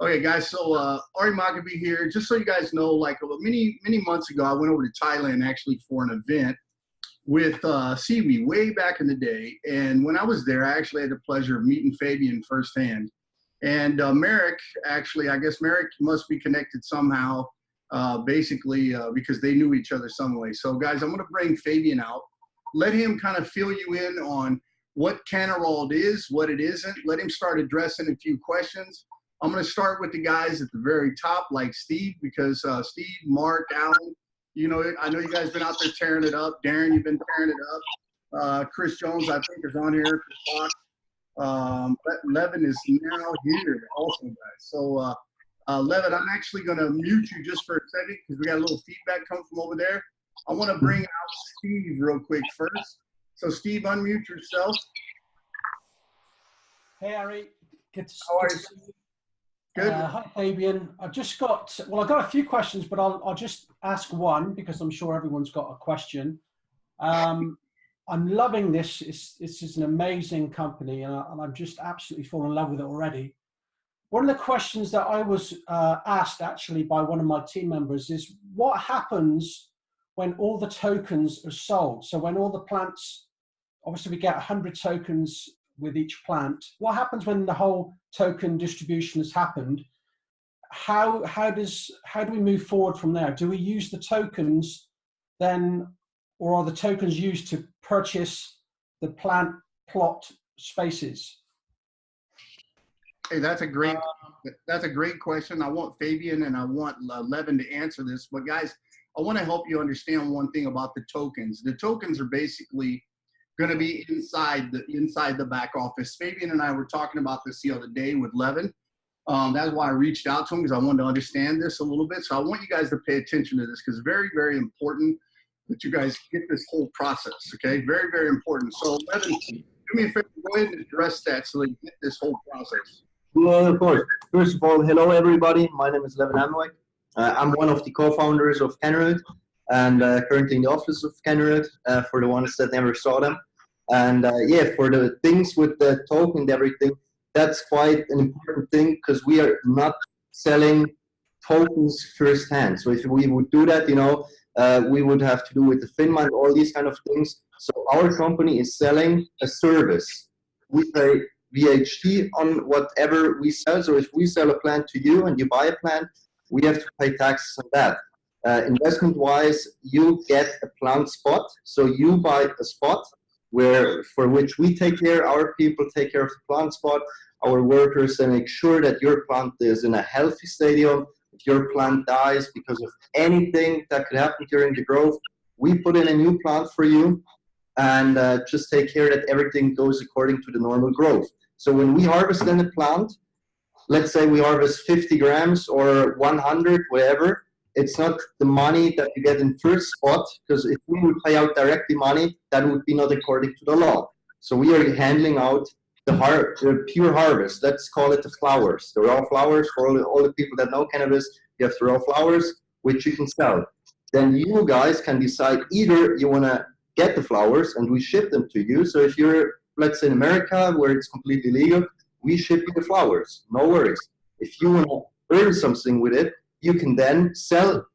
Okay, guys. So Ari Maccabee here. Just so you guys know, like many months ago, I went over to Thailand actually for an event with Seaweed way back in the day. And when I was there, I actually had the pleasure of meeting Fabian firsthand. And Merrick, actually, I guess Merrick must be connected somehow, basically because they knew each other some way. So guys, I'm going to bring Fabian out. Let him kind of fill you in on what Cannerald is, what it isn't. Let him start addressing a few questions. I'm going to start with the guys at the very top, like Steve, because Steve, Mark, Alan, you know, I know you guys been out there tearing it up. Darren, you've been tearing it up. Chris Jones, I think, is on here. Levin is now here also, guys. So, Levin, I'm actually going to mute you just for a second because we got a little feedback coming from over there. I want to bring out Steve real quick first. So, Steve, unmute yourself. Hey, Ari. Good to see you. Good. Hi, Fabian. I've just got, well, I've got a few questions, but I'll just ask one because I'm sure everyone's got a question. I'm loving this. This is an amazing company, and I'm just absolutely falling in love with it already. One of the questions that I was asked actually by one of my team members is what happens when all the tokens are sold? So when all the plants, obviously we get 100 tokens with each plant. What happens when the whole token distribution has happened? How do we move forward from there? Do we use the tokens then, or are the tokens used to purchase the plant plot spaces? Hey, that's a great question. I want Fabian and I want Levin to answer this. But guys, I want to help you understand one thing about the tokens. The tokens are basically going to be inside the back office. Fabian and I were talking about this the other day with Levin. That's why I reached out to him, because I wanted to understand this a little bit. So I want you guys to pay attention to this, because very, very important that you guys get this whole process, okay? Very, very important. So Levin, do me a favor, go ahead and address that so that you get this whole process. Well, of course. First of all, hello everybody. My name is Levin Amway. I'm one of the co-founders of Cannerald, and currently in the office of Cannerald, for the ones that never saw them. And yeah, for the things with the token and everything, that's quite an important thing, because we are not selling tokens firsthand. So if we would do that, you know, we would have to do with the FINMA and all these kind of things. So our company is selling a service. We pay VHT on whatever we sell. So if we sell a plant to you and you buy a plant, we have to pay taxes on that. Investment-wise, you get a plant spot. So you buy a spot for which we take care, our people take care of the plant spot, our workers, and make sure that your plant is in a healthy stadium. If your plant dies because of anything that could happen during the growth, we put in a new plant for you and just take care that everything goes according to the normal growth. So when we harvest in a plant, let's say we harvest 50 grams or 100, whatever, it's not the money that you get in first spot, because if we would pay out directly money, that would be not according to the law. So we are handling out the pure harvest. Let's call it the flowers, the raw flowers. For all the people that know cannabis, you have the raw flowers, which you can sell. Then you guys can decide either you want to get the flowers and we ship them to you. So if you're, let's say in America, where it's completely legal, we ship you the flowers, no worries. If you want to earn something with it, you can then sell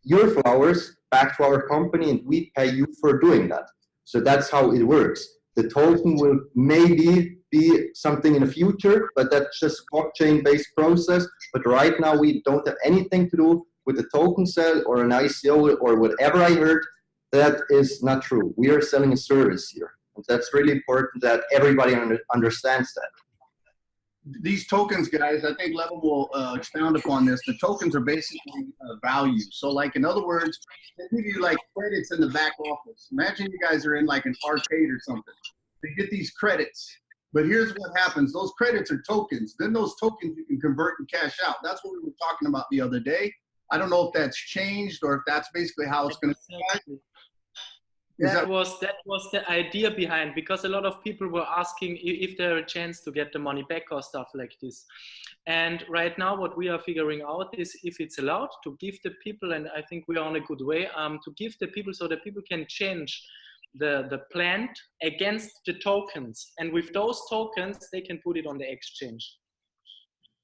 your flowers back to our company and we pay you for doing that. So that's how it works. The token will maybe be something in the future, but that's just blockchain-based process. But right now we don't have anything to do with the token sale or an ICO or whatever I heard. That is not true. We are selling a service here. And that's really important that everybody understands that. These tokens, guys, I think Levin will expound upon this. The tokens are basically value. So, like, in other words, they give you like credits in the back office. Imagine you guys are in like an arcade or something. They get these credits, but here's what happens. Those credits are tokens. Then those tokens you can convert and cash out. That's what we were talking about the other day. I don't know if that's changed or if that's basically how it's going to be. That was the idea behind, because a lot of people were asking if there a chance to get the money back or stuff like this. And right now what we are figuring out is if it's allowed to give the people, and I think we are on a good way, to give the people so that people can change the plant against the tokens. And with those tokens, they can put it on the exchange.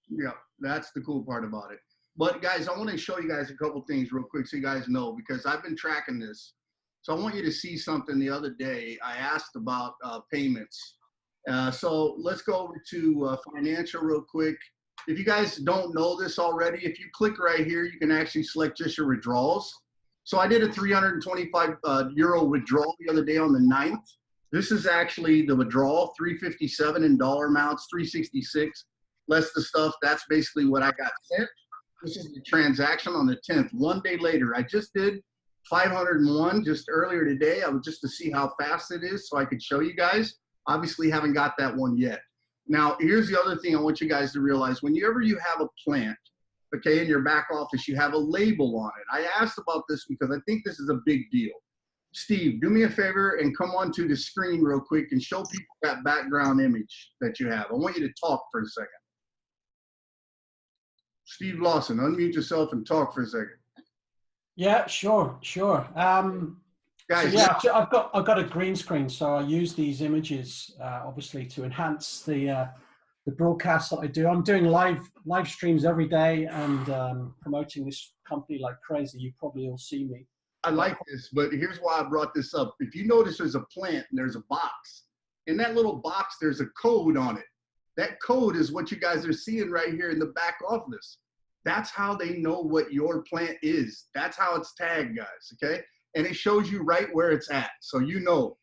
Yeah, that's the cool part about it. But guys, I want to show you guys a couple things real quick so you guys know, because I've been tracking this. So I want you to see something. The other day I asked about payments. So let's go over to financial real quick. If you guys don't know this already, if you click right here, you can actually select just your withdrawals. So I did a 325 euro withdrawal the other day on the 9th. This is actually the withdrawal, 357 in dollar amounts, 366 less the stuff. That's basically what I got sent. This is the transaction on the 10th. 1 day later, I just did 501 just earlier today. I was just to see how fast it is so I could show you guys. Obviously haven't got that one yet. Now, here's the other thing I want you guys to realize. Whenever you have a plant, okay, in your back office, you have a label on it. I asked about this because I think this is a big deal. Steve, do me a favor and come onto the screen real quick and show people that background image that you have. I want you to talk for a second. Steve Lawson, unmute yourself and talk for a second. Yeah, sure. Guys, so yeah, I've got a green screen, so I use these images obviously to enhance the broadcast that I do. I'm doing live streams every day and promoting this company like crazy. You probably all see me. I like this, but here's why I brought this up. If you notice, there's a plant and there's a box. In that little box, there's a code on it. That code is what you guys are seeing right here in the back office. That's how they know what your plant is. That's how it's tagged, guys, okay? And it shows you right where it's at, so you know,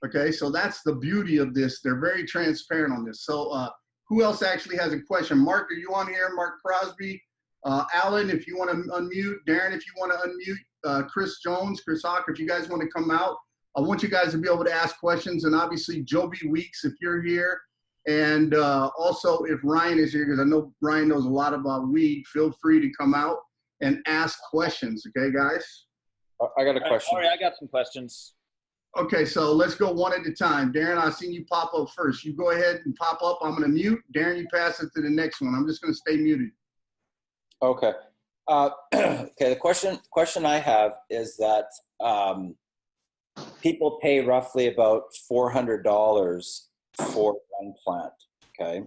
okay? So that's the beauty of this. They're very transparent on this. So who else actually has a question? Mark, are you on here? Mark Crosby. Alan, if you want to unmute. Darren, if you want to unmute. Chris Jones, Chris Hawk, if you guys want to come out. I want you guys to be able to ask questions. And obviously, Joby Weeks, if you're here. And also, if Ryan is here, because I know Ryan knows a lot about weed, feel free to come out and ask questions. Okay, guys? I got a question. Sorry, I got some questions. Okay, so let's go one at a time. Darren, I've seen you pop up first. You go ahead and pop up. I'm going to mute. Darren, you pass it to the next one. I'm just going to stay muted. Okay. Okay. The question I have is that people pay roughly about $400 for one plant. Okay.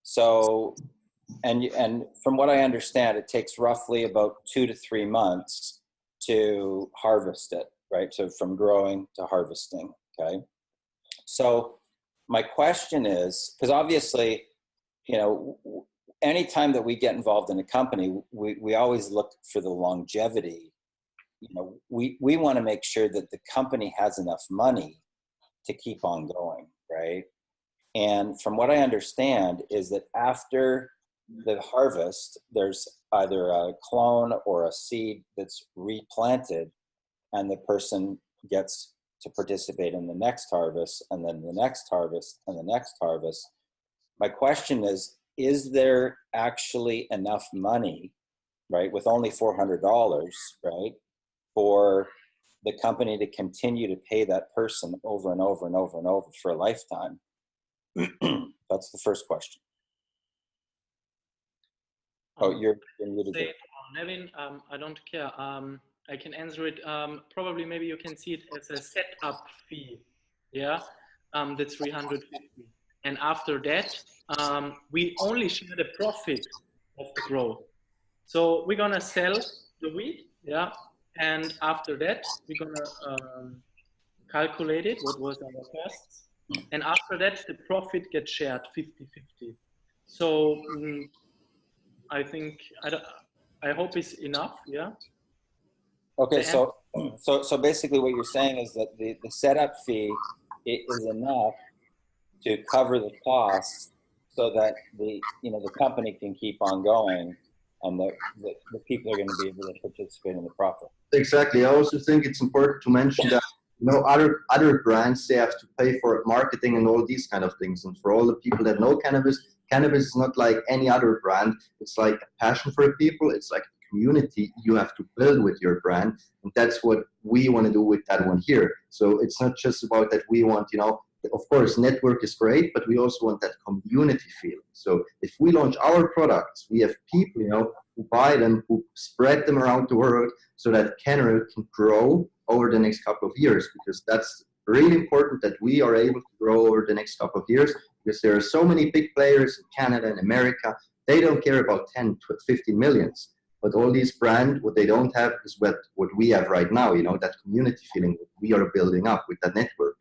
So, and from what I understand, it takes roughly about 2 to 3 months to harvest it, right? So from growing to harvesting. Okay. So my question is, because obviously, you know, anytime that we get involved in a company, we always look for the longevity. You know, we want to make sure that the company has enough money to keep on going, right? And from what I understand is that after the harvest, there's either a clone or a seed that's replanted, and the person gets to participate in the next harvest, and then the next harvest, and the next harvest. My question is there actually enough money, right, with only $400, right, for the company to continue to pay that person over and over and over and over for a lifetime? That's the first question. Oh, you're muted. Nevin, I don't care. I can answer it. Probably, maybe you can see it as a setup fee. Yeah, that's 350. And after that, we only share the profit of the growth. So we're gonna sell the wheat, yeah. And after that, we're gonna calculate it. What was our costs? And after that, the profit gets shared 50-50. So I think I hope it's enough. Yeah. Okay, so basically what you're saying is that the setup fee is enough to cover the costs, so that the company can keep on going, and the people are going to be able to participate in the profit. Exactly. I also think it's important to mention that other brands, they have to pay for marketing and all these kind of things. And for all the people that know cannabis is not like any other brand. It's like a passion for people. It's like a community you have to build with your brand, and that's what we want to do with that one here. So it's not just about that we want, of course, network is great, but we also want that community feeling. So if we launch our products, we have people, who buy them, who spread them around the world, so that Cannerald can grow over the next couple of years, because that's really important that we are able to grow over the next couple of years, because there are so many big players in Canada and America They don't care about 10 to 15 millions. But all these brands, what they don't have is what we have right now, you know, that community feeling that we are building up with that network.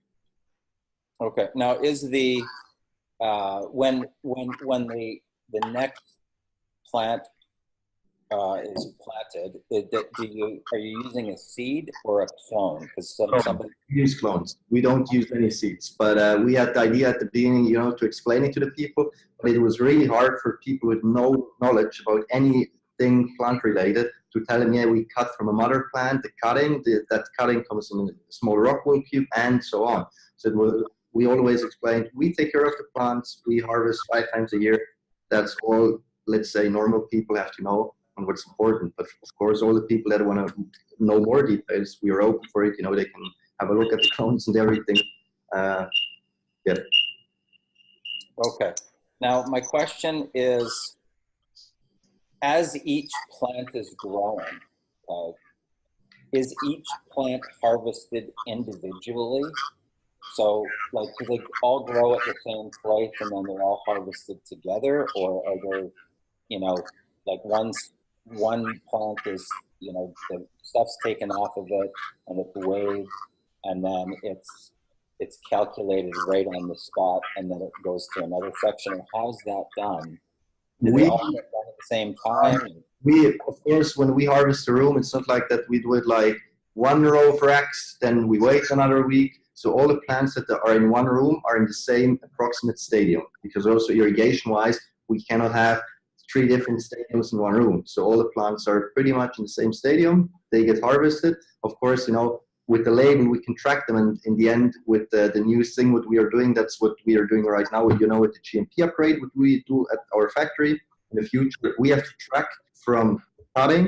Okay. Now, is the when the next plant is planted, are you using a seed or a clone? Because somebody use clones. We don't use any seeds, but we had the idea at the beginning, you know, to explain it to the people. But it was really hard for people with no knowledge about anything plant related to tell them, yeah, we cut from a mother plant. The cutting, that cutting comes in a small rock wool cube, and so on. So we always explained, we take care of the plants. We harvest 5 times a year. That's all. Let's say normal people have to know on what's important. But of course, all the people that want to know more details, we are open for it. You know, they can have a look at the clones and everything. Yeah. Okay. Now, my question is, as each plant is growing, is each plant harvested individually? So, like, do they all grow at the same place and then they're all harvested together? Or are there, you know, like one plant is, you know, the stuff's taken off of it and it's weighed, and then it's calculated right on the spot, and then it goes to another section? Or how's that done? Do they all get done at the same time? Of course, when we harvest a room, it's not like that we do it like one row of racks, then we wait another week. So all the plants that are in one room are in the same approximate stadium, because also irrigation-wise, we cannot have 3 different stadiums in one room. So all the plants are pretty much in the same stadium. They get harvested. Of course, you know, with the label, we can track them. And in the end, with the new thing, what we are doing, that's what we are doing right now, you know, with the GMP upgrade, what we do at our factory. In the future, we have to track from cutting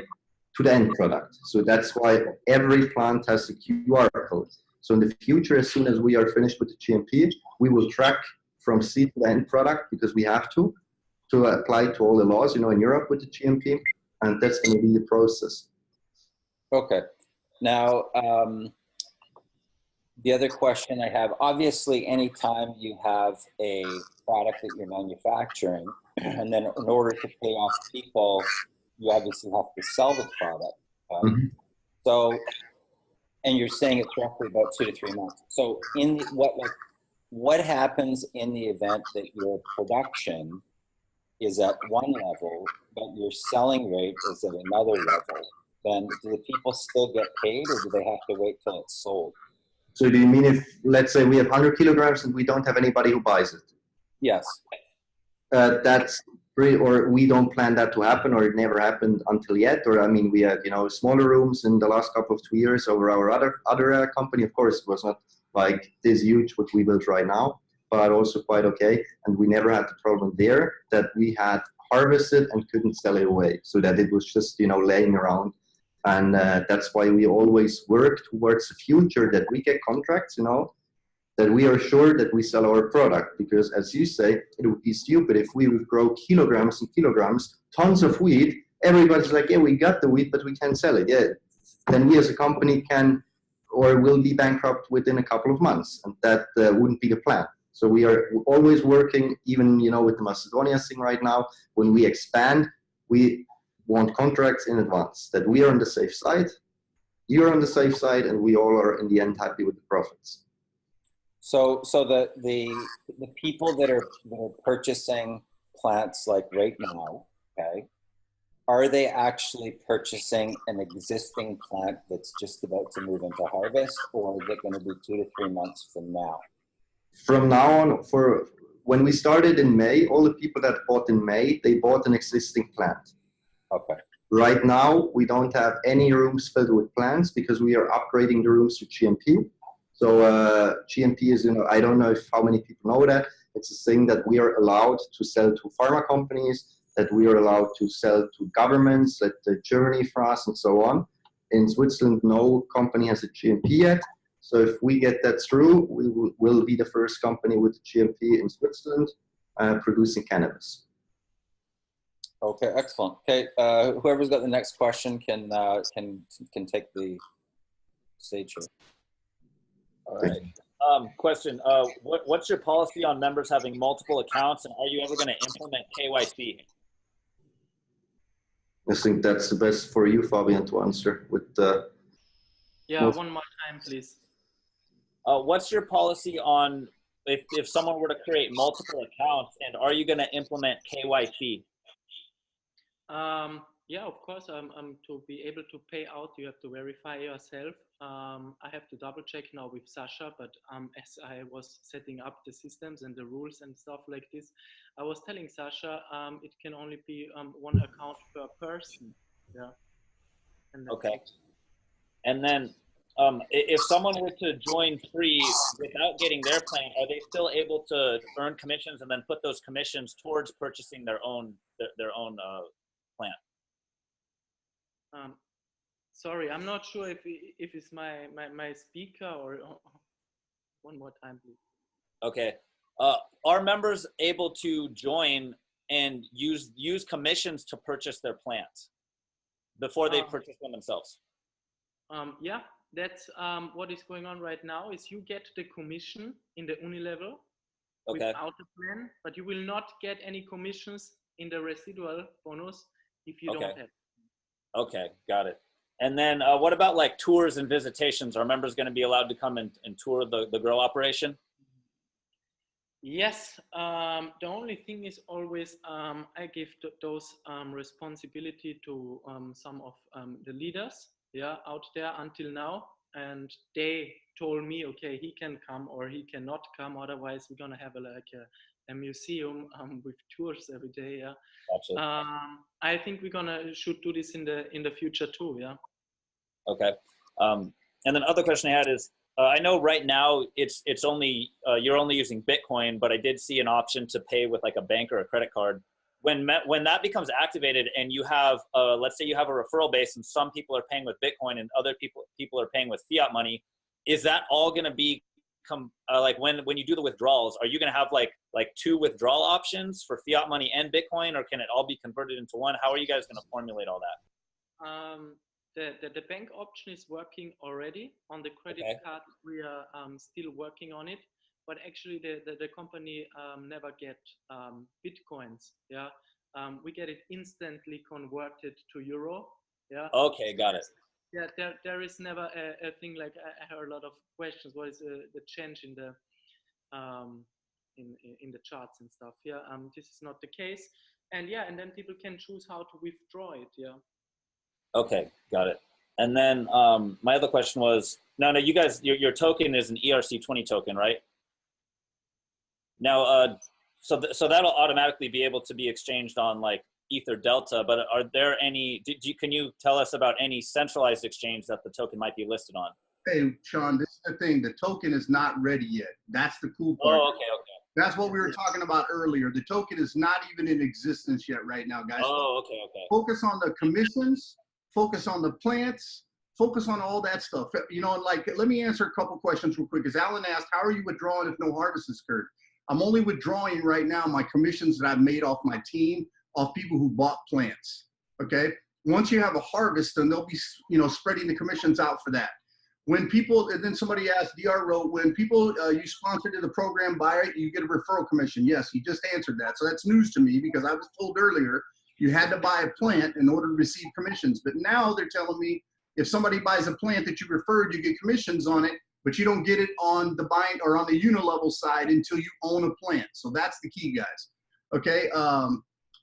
to the end product. So that's why every plant has a QR code. So in the future, as soon as we are finished with the GMP, we will track from seed to the end product, because we have to apply to all the laws, you know, in Europe with the GMP, and that's going to be the process. Okay. Now, the other question I have, obviously, anytime you have a product that you're manufacturing, and then in order to pay off people, you obviously have to sell the product. Mm-hmm. So, and you're saying it's roughly about 2 to 3 months. So, what happens in the event that your production is at one level, but your selling rate is at another level? Then do the people still get paid, or do they have to wait till it's sold? So do you mean if, let's say, we have 100 kilograms and we don't have anybody who buys it? Yes. That's free, or we don't plan that to happen, or it never happened until yet. Or I mean, we had, you know, smaller rooms in the last couple of 2 years over our other company. Of course, it was not like this huge what we built right now, but also quite okay. And we never had the problem there that we had harvested and couldn't sell it away, so that it was just, you know, laying around. And that's why we always work towards the future, that we get contracts, you know, that we are sure that we sell our product. Because as you say, it would be stupid if we would grow kilograms and kilograms, tons of wheat. Everybody's like, yeah, we got the wheat, but we can't sell it. Yeah, then we as a company can or will be bankrupt within a couple of months, and that wouldn't be the plan. So we are always working, even, you know, with the Macedonia thing right now, when we expand, we want contracts in advance, that we are on the safe side, you're on the safe side, and we all are in the end happy with the profits. So the people that are purchasing plants like right now, okay, are they actually purchasing an existing plant that's just about to move into harvest, or is it going to be 2 to 3 months from now? From now on, for when we started in May, all the people that bought in May, they bought an existing plant. Okay. Right now, we don't have any rooms filled with plants because we are upgrading the rooms to GMP. So GMP is, you know, I don't know if how many people know that. It's a thing that we are allowed to sell to pharma companies, that we are allowed to sell to governments, like Germany, France, and so on. In Switzerland, no company has a GMP yet. So if we get that through, we will be the first company with the GMP in Switzerland producing cannabis. Okay, excellent. Okay, whoever's got the next question can take the stage here. All right. Question: what's your policy on members having multiple accounts, and are you ever going to implement KYC? I think that's the best for you, Fabian, to answer with the. Yeah, one more time, please. What's your policy on if someone were to create multiple accounts, and are you going to implement KYC? Yeah, of course. To be able to pay out, you have to verify yourself. I have to double check now with Sasha, but as I was setting up the systems and the rules and stuff like this, I was telling Sasha it can only be one account per person. Yeah. And Okay. it. And then if someone were to join free without getting their plan, are they still able to earn commissions and then put those commissions towards purchasing their own plan? Sorry, I'm not sure if it's my speaker or one more time, please. Okay. Are members able to join and use commissions to purchase their plans before they purchase them themselves? Yeah, that's what is going on right now. Is you get the commission in the uni level without the plan, but you will not get any commissions in the residual bonus if you don't have. Okay, got it. And then what about like tours and visitations? Are members going to be allowed to come and tour the grow operation? Yes. The only thing is always I give those responsibility to some of the leaders out there until now. And they told me, okay, he can come or he cannot come. Otherwise, we're going to have a museum with tours every day. Yeah. Gotcha. I think we're should do this in the future too. Yeah. Okay. And then other question I had is, I know right now it's only you're only using Bitcoin, but I did see an option to pay with like a bank or a credit card. When that becomes activated and you have, let's say you have a referral base and some people are paying with Bitcoin and other people are paying with fiat money, is that all going to be like when you do the withdrawals, are you going to have like two withdrawal options for fiat money and Bitcoin, or can it all be converted into one? How are you guys going to formulate all that? The bank option is working already. On the credit card, we are still working on it. But actually, the company never get Bitcoins. Yeah, we get it instantly converted to euro. Yeah. Okay, got it. Yeah, there is never a thing like I heard a lot of questions. What is the change in the in the charts and stuff? Yeah, this is not the case. And yeah, and then people can choose how to withdraw it. Yeah. Okay, got it. And then my other question was, no, you guys, your token is an ERC20 token, right? Now, so that'll automatically be able to be exchanged on like Ether Delta, but are there any, can you tell us about any centralized exchange that the token might be listed on? Hey, Sean, this is the thing. The token is not ready yet. That's the cool part. Oh, okay. That's what we were talking about earlier. The token is not even in existence yet right now, guys. Oh, okay. Focus on the commissions, focus on the plants, focus on all that stuff. You know, like, let me answer a couple questions real quick. Because Alan asked, how are you withdrawing if no harvest is occurred? I'm only withdrawing right now my commissions that I've made off my team, off people who bought plants, okay? Once you have a harvest, then they'll be, you know, spreading the commissions out for that. When people, and then somebody asked, DR wrote, when people you sponsored in the program buy it, you get a referral commission. Yes, he just answered that. So that's news to me because I was told earlier you had to buy a plant in order to receive commissions. But now they're telling me if somebody buys a plant that you referred, you get commissions on it, but you don't get it on the bind or on the unilevel side until you own a plant. So that's the key, guys. Okay.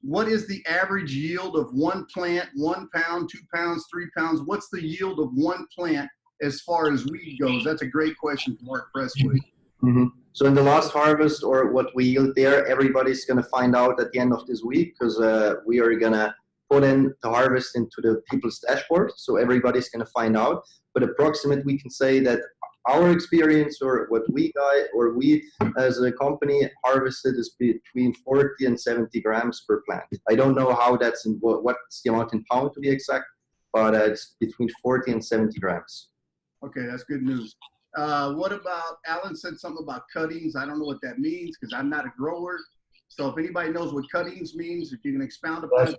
What is the average yield of one plant? 1 pound, 2 pounds, 3 pounds? What's the yield of one plant as far as weed goes? That's a great question for Mark Presswood. Mm-hmm. So in the last harvest, or what we yield there, everybody's going to find out at the end of this week, because we are going to put in the harvest into the people's dashboard. So everybody's going to find out. But approximately, we can say that our experience, or what we got, or we as a company harvested, is between 40 and 70 grams per plant. I don't know how that's in, what's the amount in pound to be exact, but it's between 40 and 70 grams. Okay, that's good news. What about, Alan said something about cuttings. I don't know what that means because I'm not a grower. So if anybody knows what cuttings means, if you can expound upon it.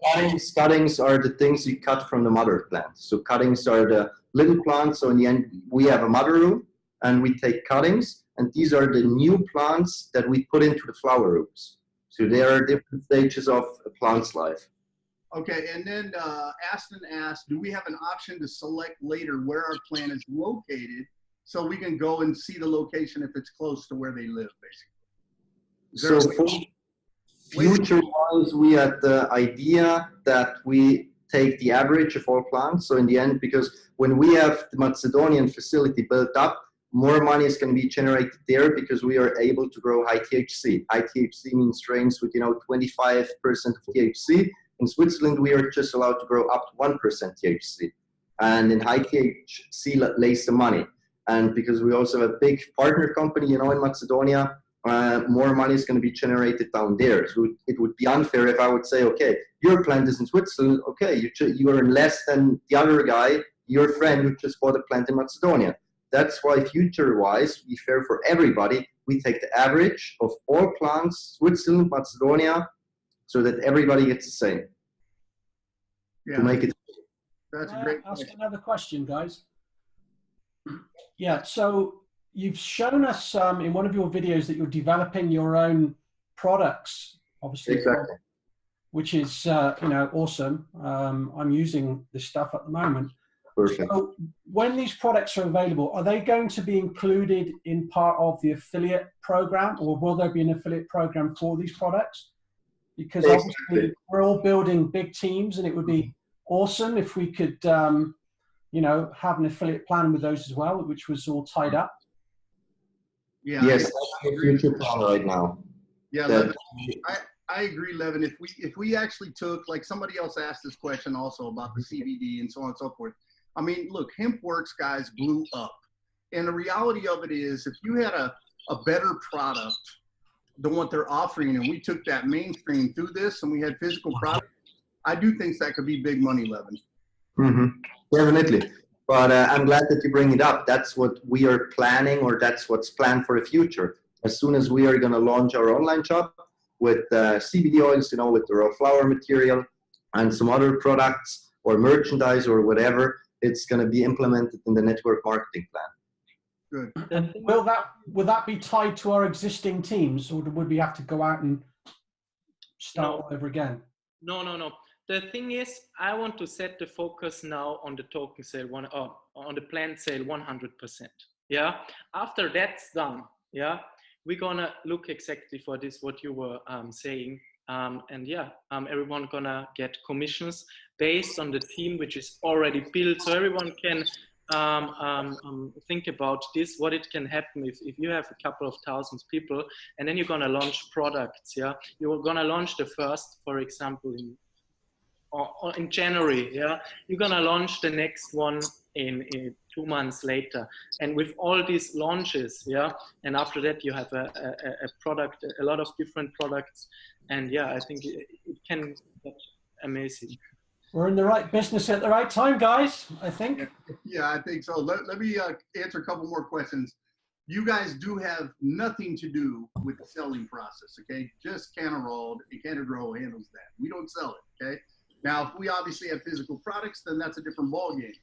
Cuttings are the things you cut from the mother plant. So cuttings are the little plants. So in the end, we have a mother room and we take cuttings, and these are the new plants that we put into the flower rooms. So there are different stages of a plant's life. Okay, and then Aston asked, do we have an option to select later where our plant is located so we can go and see the location if it's close to where they live, basically? So for future-wise, we had the idea that we take the average of all plants. So in the end, because when we have the Macedonian facility built up, more money is going to be generated there because we are able to grow high THC. High THC means strains with 25% of THC. In Switzerland, we are just allowed to grow up to 1% THC. And in high THC lays the money. And because we also have a big partner company, in Macedonia, more money is going to be generated down there. So it would be unfair if I would say, okay, your plant is in Switzerland. Okay, you earn less than the other guy, your friend who just bought a plant in Macedonia. That's why future-wise, to be fair for everybody, we take the average of all plants, Switzerland, Macedonia, so that everybody gets the same. Yeah. To make it. That's a great ask question. another question, guys. Yeah, so you've shown us in one of your videos that you're developing your own products, obviously. Exactly. Which is, awesome. I'm using this stuff at the moment. Perfect. So when these products are available, are they going to be included in part of the affiliate program, or will there be an affiliate program for these products? Because obviously we're all building big teams, and it would be awesome if we could, have an affiliate plan with those as well, which was all tied up. Yeah. Yes, that's the future plan right now. Yeah, Levin, I agree, Levin. If we actually took, like somebody else asked this question also about the CBD and so on and so forth. I mean, look, HempWorks, guys, blew up. And the reality of it is, if you had a better product than what they're offering, and we took that mainstream through this and we had physical products, I do think that could be big money, Levin. Mm-hmm. Definitely. But I'm glad that you bring it up. That's what we are planning, or that's what's planned for the future. As soon as we are going to launch our online shop with CBD oils, with the raw flower material and some other products or merchandise or whatever, it's going to be implemented in the network marketing plan. Good. And will that be tied to our existing teams, or would we have to go out and start all over again? No. The thing is, I want to set the focus now on the token sale, on the plant sale 100%. Yeah. After that's done, yeah, we're gonna look exactly for this, what you were saying. Everyone gonna get commissions based on the team which is already built, so everyone can think about this, what it can happen if you have a couple of thousands people, and then you're gonna launch products. Yeah, you're gonna launch the first, for example, in January. Yeah, you're gonna launch the next one in 2 months later, and with all these launches, yeah, and after that you have a product, a lot of different products, and yeah, I think it can get amazing. We're in the right business at the right time, guys, I think. Yeah, I think so. Let me answer a couple more questions. You guys do have nothing to do with the selling process, okay? Just Cannerald and Cannergrow handles that. We don't sell it, okay? Now, if we obviously have physical products, then that's a different ballgame.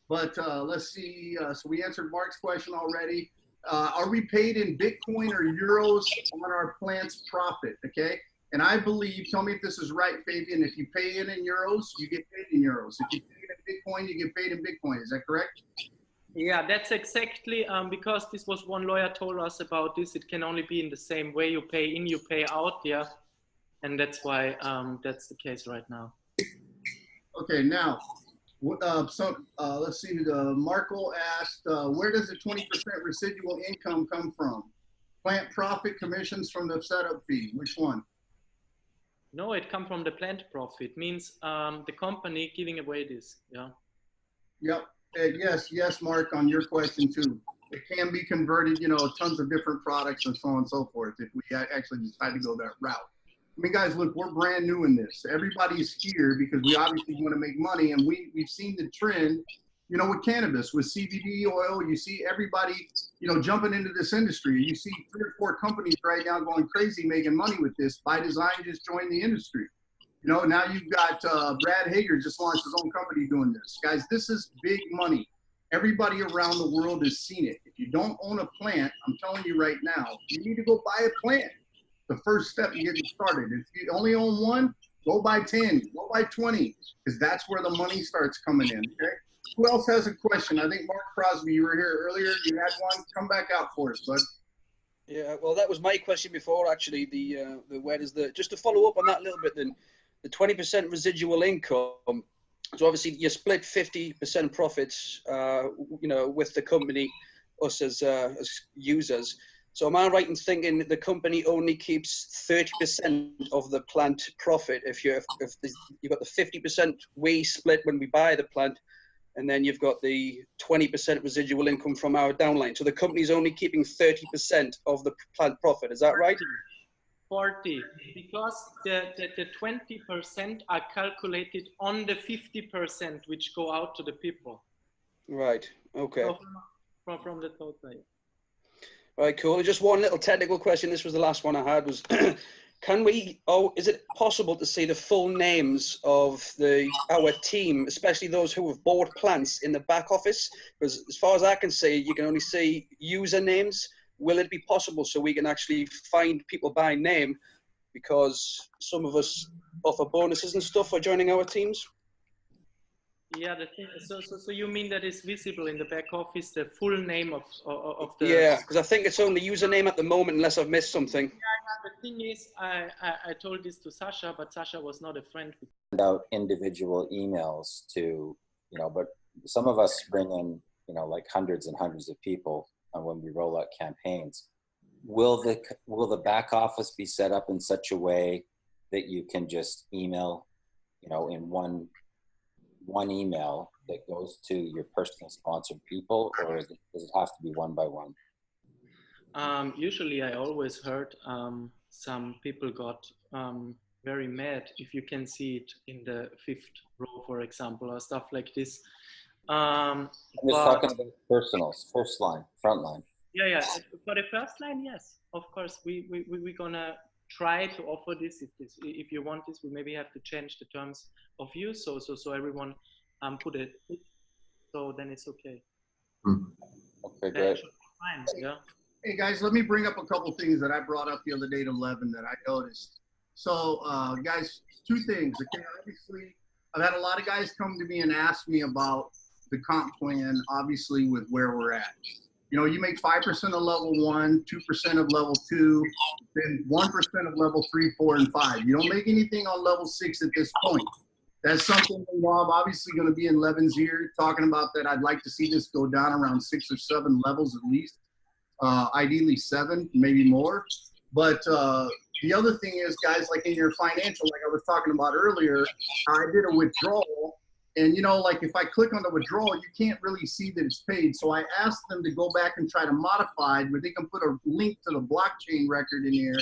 But let's see. So we answered Mark's question already. Are we paid in Bitcoin or euros on our plant's profit, okay? And I believe, tell me if this is right, Fabian, if you pay in euros, you get paid in euros. If you pay in Bitcoin, you get paid in Bitcoin. Is that correct? Yeah, that's exactly, because this was one lawyer told us about this. It can only be in the same way. You pay in, you pay out, yeah. And that's why that's the case right now. Okay, now, let's see. Marco asked, where does the 20% residual income come from? Plant profit, commissions from the setup fee. Which one? No, it comes from the plant profit. Means the company giving away this. Yeah. Yep. Yes, Mark. On your question too, it can be converted. Tons of different products and so on and so forth. If we actually decide to go that route. I mean, guys, look, we're brand new in this. Everybody's here because we obviously want to make money, and we've seen the trend, with cannabis, with CBD oil. You see everybody, jumping into this industry. You see 3 or 4 companies right now going crazy making money with this. By Design just joined the industry. Now you've got Brad Hager just launched his own company doing this. Guys, this is big money. Everybody around the world has seen it. If you don't own a plant, I'm telling you right now, you need to go buy a plant. The first step in getting started. If you only own one, Go buy 10, go buy 20, because that's where the money starts coming in, okay? Who else has a question? I think Mark Crosby, you were here earlier. You had one. Come back out for us, bud. Yeah, well, that was my question before, actually. Just to follow up on that a little bit, then, the 20% residual income. So obviously you split 50% profits, with the company, us as users. So am I right in thinking the company only keeps 30% of the plant profit if you've got the 50% we split when we buy the plant, and then you've got the 20% residual income from our downline. So the company's only keeping 30% of the plant profit. Is that right? 40, because the 20% are calculated on the 50% which go out to the people. Right. Okay. So from the total. All right, cool. Just one little technical question. This was the last one I had. Was is it possible to see the full names of our team, especially those who have bought plants in the back office? Because as far as I can see, you can only see user names. Will it be possible so we can actually find people by name? Because some of us offer bonuses and stuff for joining our teams. Yeah, the thing. So you mean that is visible in the back office, the full name of the? Yeah, because I think it's only username at the moment, unless I've missed something. Yeah, the thing is, I told this to Sasha, but Sasha was not a friend. Send out individual emails to, but some of us bring in, like hundreds and hundreds of people when we roll out campaigns. Will the back office be set up in such a way that you can just email, in one email that goes to your personal sponsored people, or does it have to be one by one? Usually I always heard some people got very mad if you can see it in the 5th row, for example, or stuff like this. I'm just talking about personals, first line, front line. Yeah. For the first line, yes, of course, we're gonna try to offer this. If you want this, we maybe have to change the terms of use, so everyone put it, so then it's okay. Okay, great. Fine, yeah. Hey guys, let me bring up a couple things that I brought up the other day to Levin that I noticed. So guys, 2 things. Okay, obviously, I've had a lot of guys come to me and ask me about the comp plan, obviously with where we're at. You make 5% of level 1, 2% of level 2, then 1% of level 3, 4, and 5. You don't make anything on level 6 at this point. That's something that I'm obviously going to be in Levin's ear talking about, that I'd like to see this go down around 6 or 7 levels at least. Ideally 7, maybe more. But the other thing is, guys, like in your financial, like I was talking about earlier, I did a withdrawal. And, like if I click on the withdrawal, you can't really see that it's paid. So I asked them to go back and try to modify it, where they can put a link to the blockchain record in here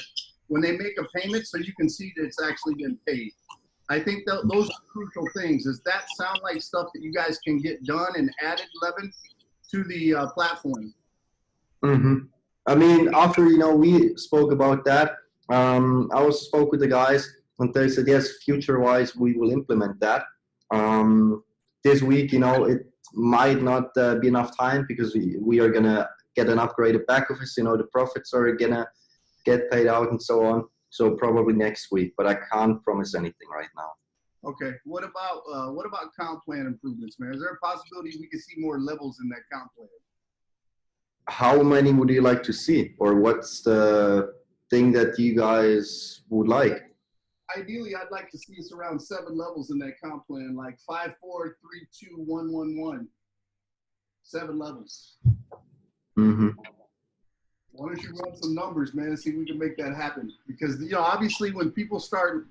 when they make a payment, so you can see that it's actually been paid. I think those are crucial things. Does that sound like stuff that you guys can get done and added, Levin, to the platform? Mm-hmm. I mean, after, we spoke about that, I also spoke with the guys, and they said, yes, future-wise, we will implement that. This week, it might not be enough time, because we are going to get an upgraded back office, the profits are going to get paid out and so on. So probably next week, but I can't promise anything right now. Okay. What about comp plan improvements, man? Is there a possibility we could see more levels in that comp plan? How many would you like to see, or what's the thing that you guys would like? Ideally, I'd like to see us around 7 levels in that comp plan, like 5, 4, 3, 2, 1, 1, 1. 7 levels. Mm-hmm. Why don't you run some numbers, man, and see if we can make that happen? Because, obviously when people start,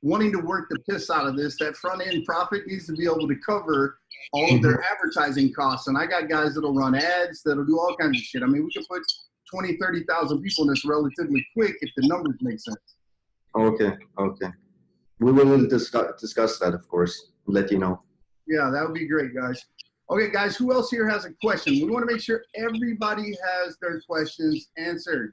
wanting to work the piss out of this, that front end profit needs to be able to cover all of their advertising costs. And I got guys that'll run ads, that'll do all kinds of shit. I mean, we can put 20, 30,000 people in this relatively quick if the numbers make sense. Okay. We will discuss that, of course, and let you know. Yeah, that would be great, guys. Okay, guys, who else here has a question? We want to make sure everybody has their questions answered.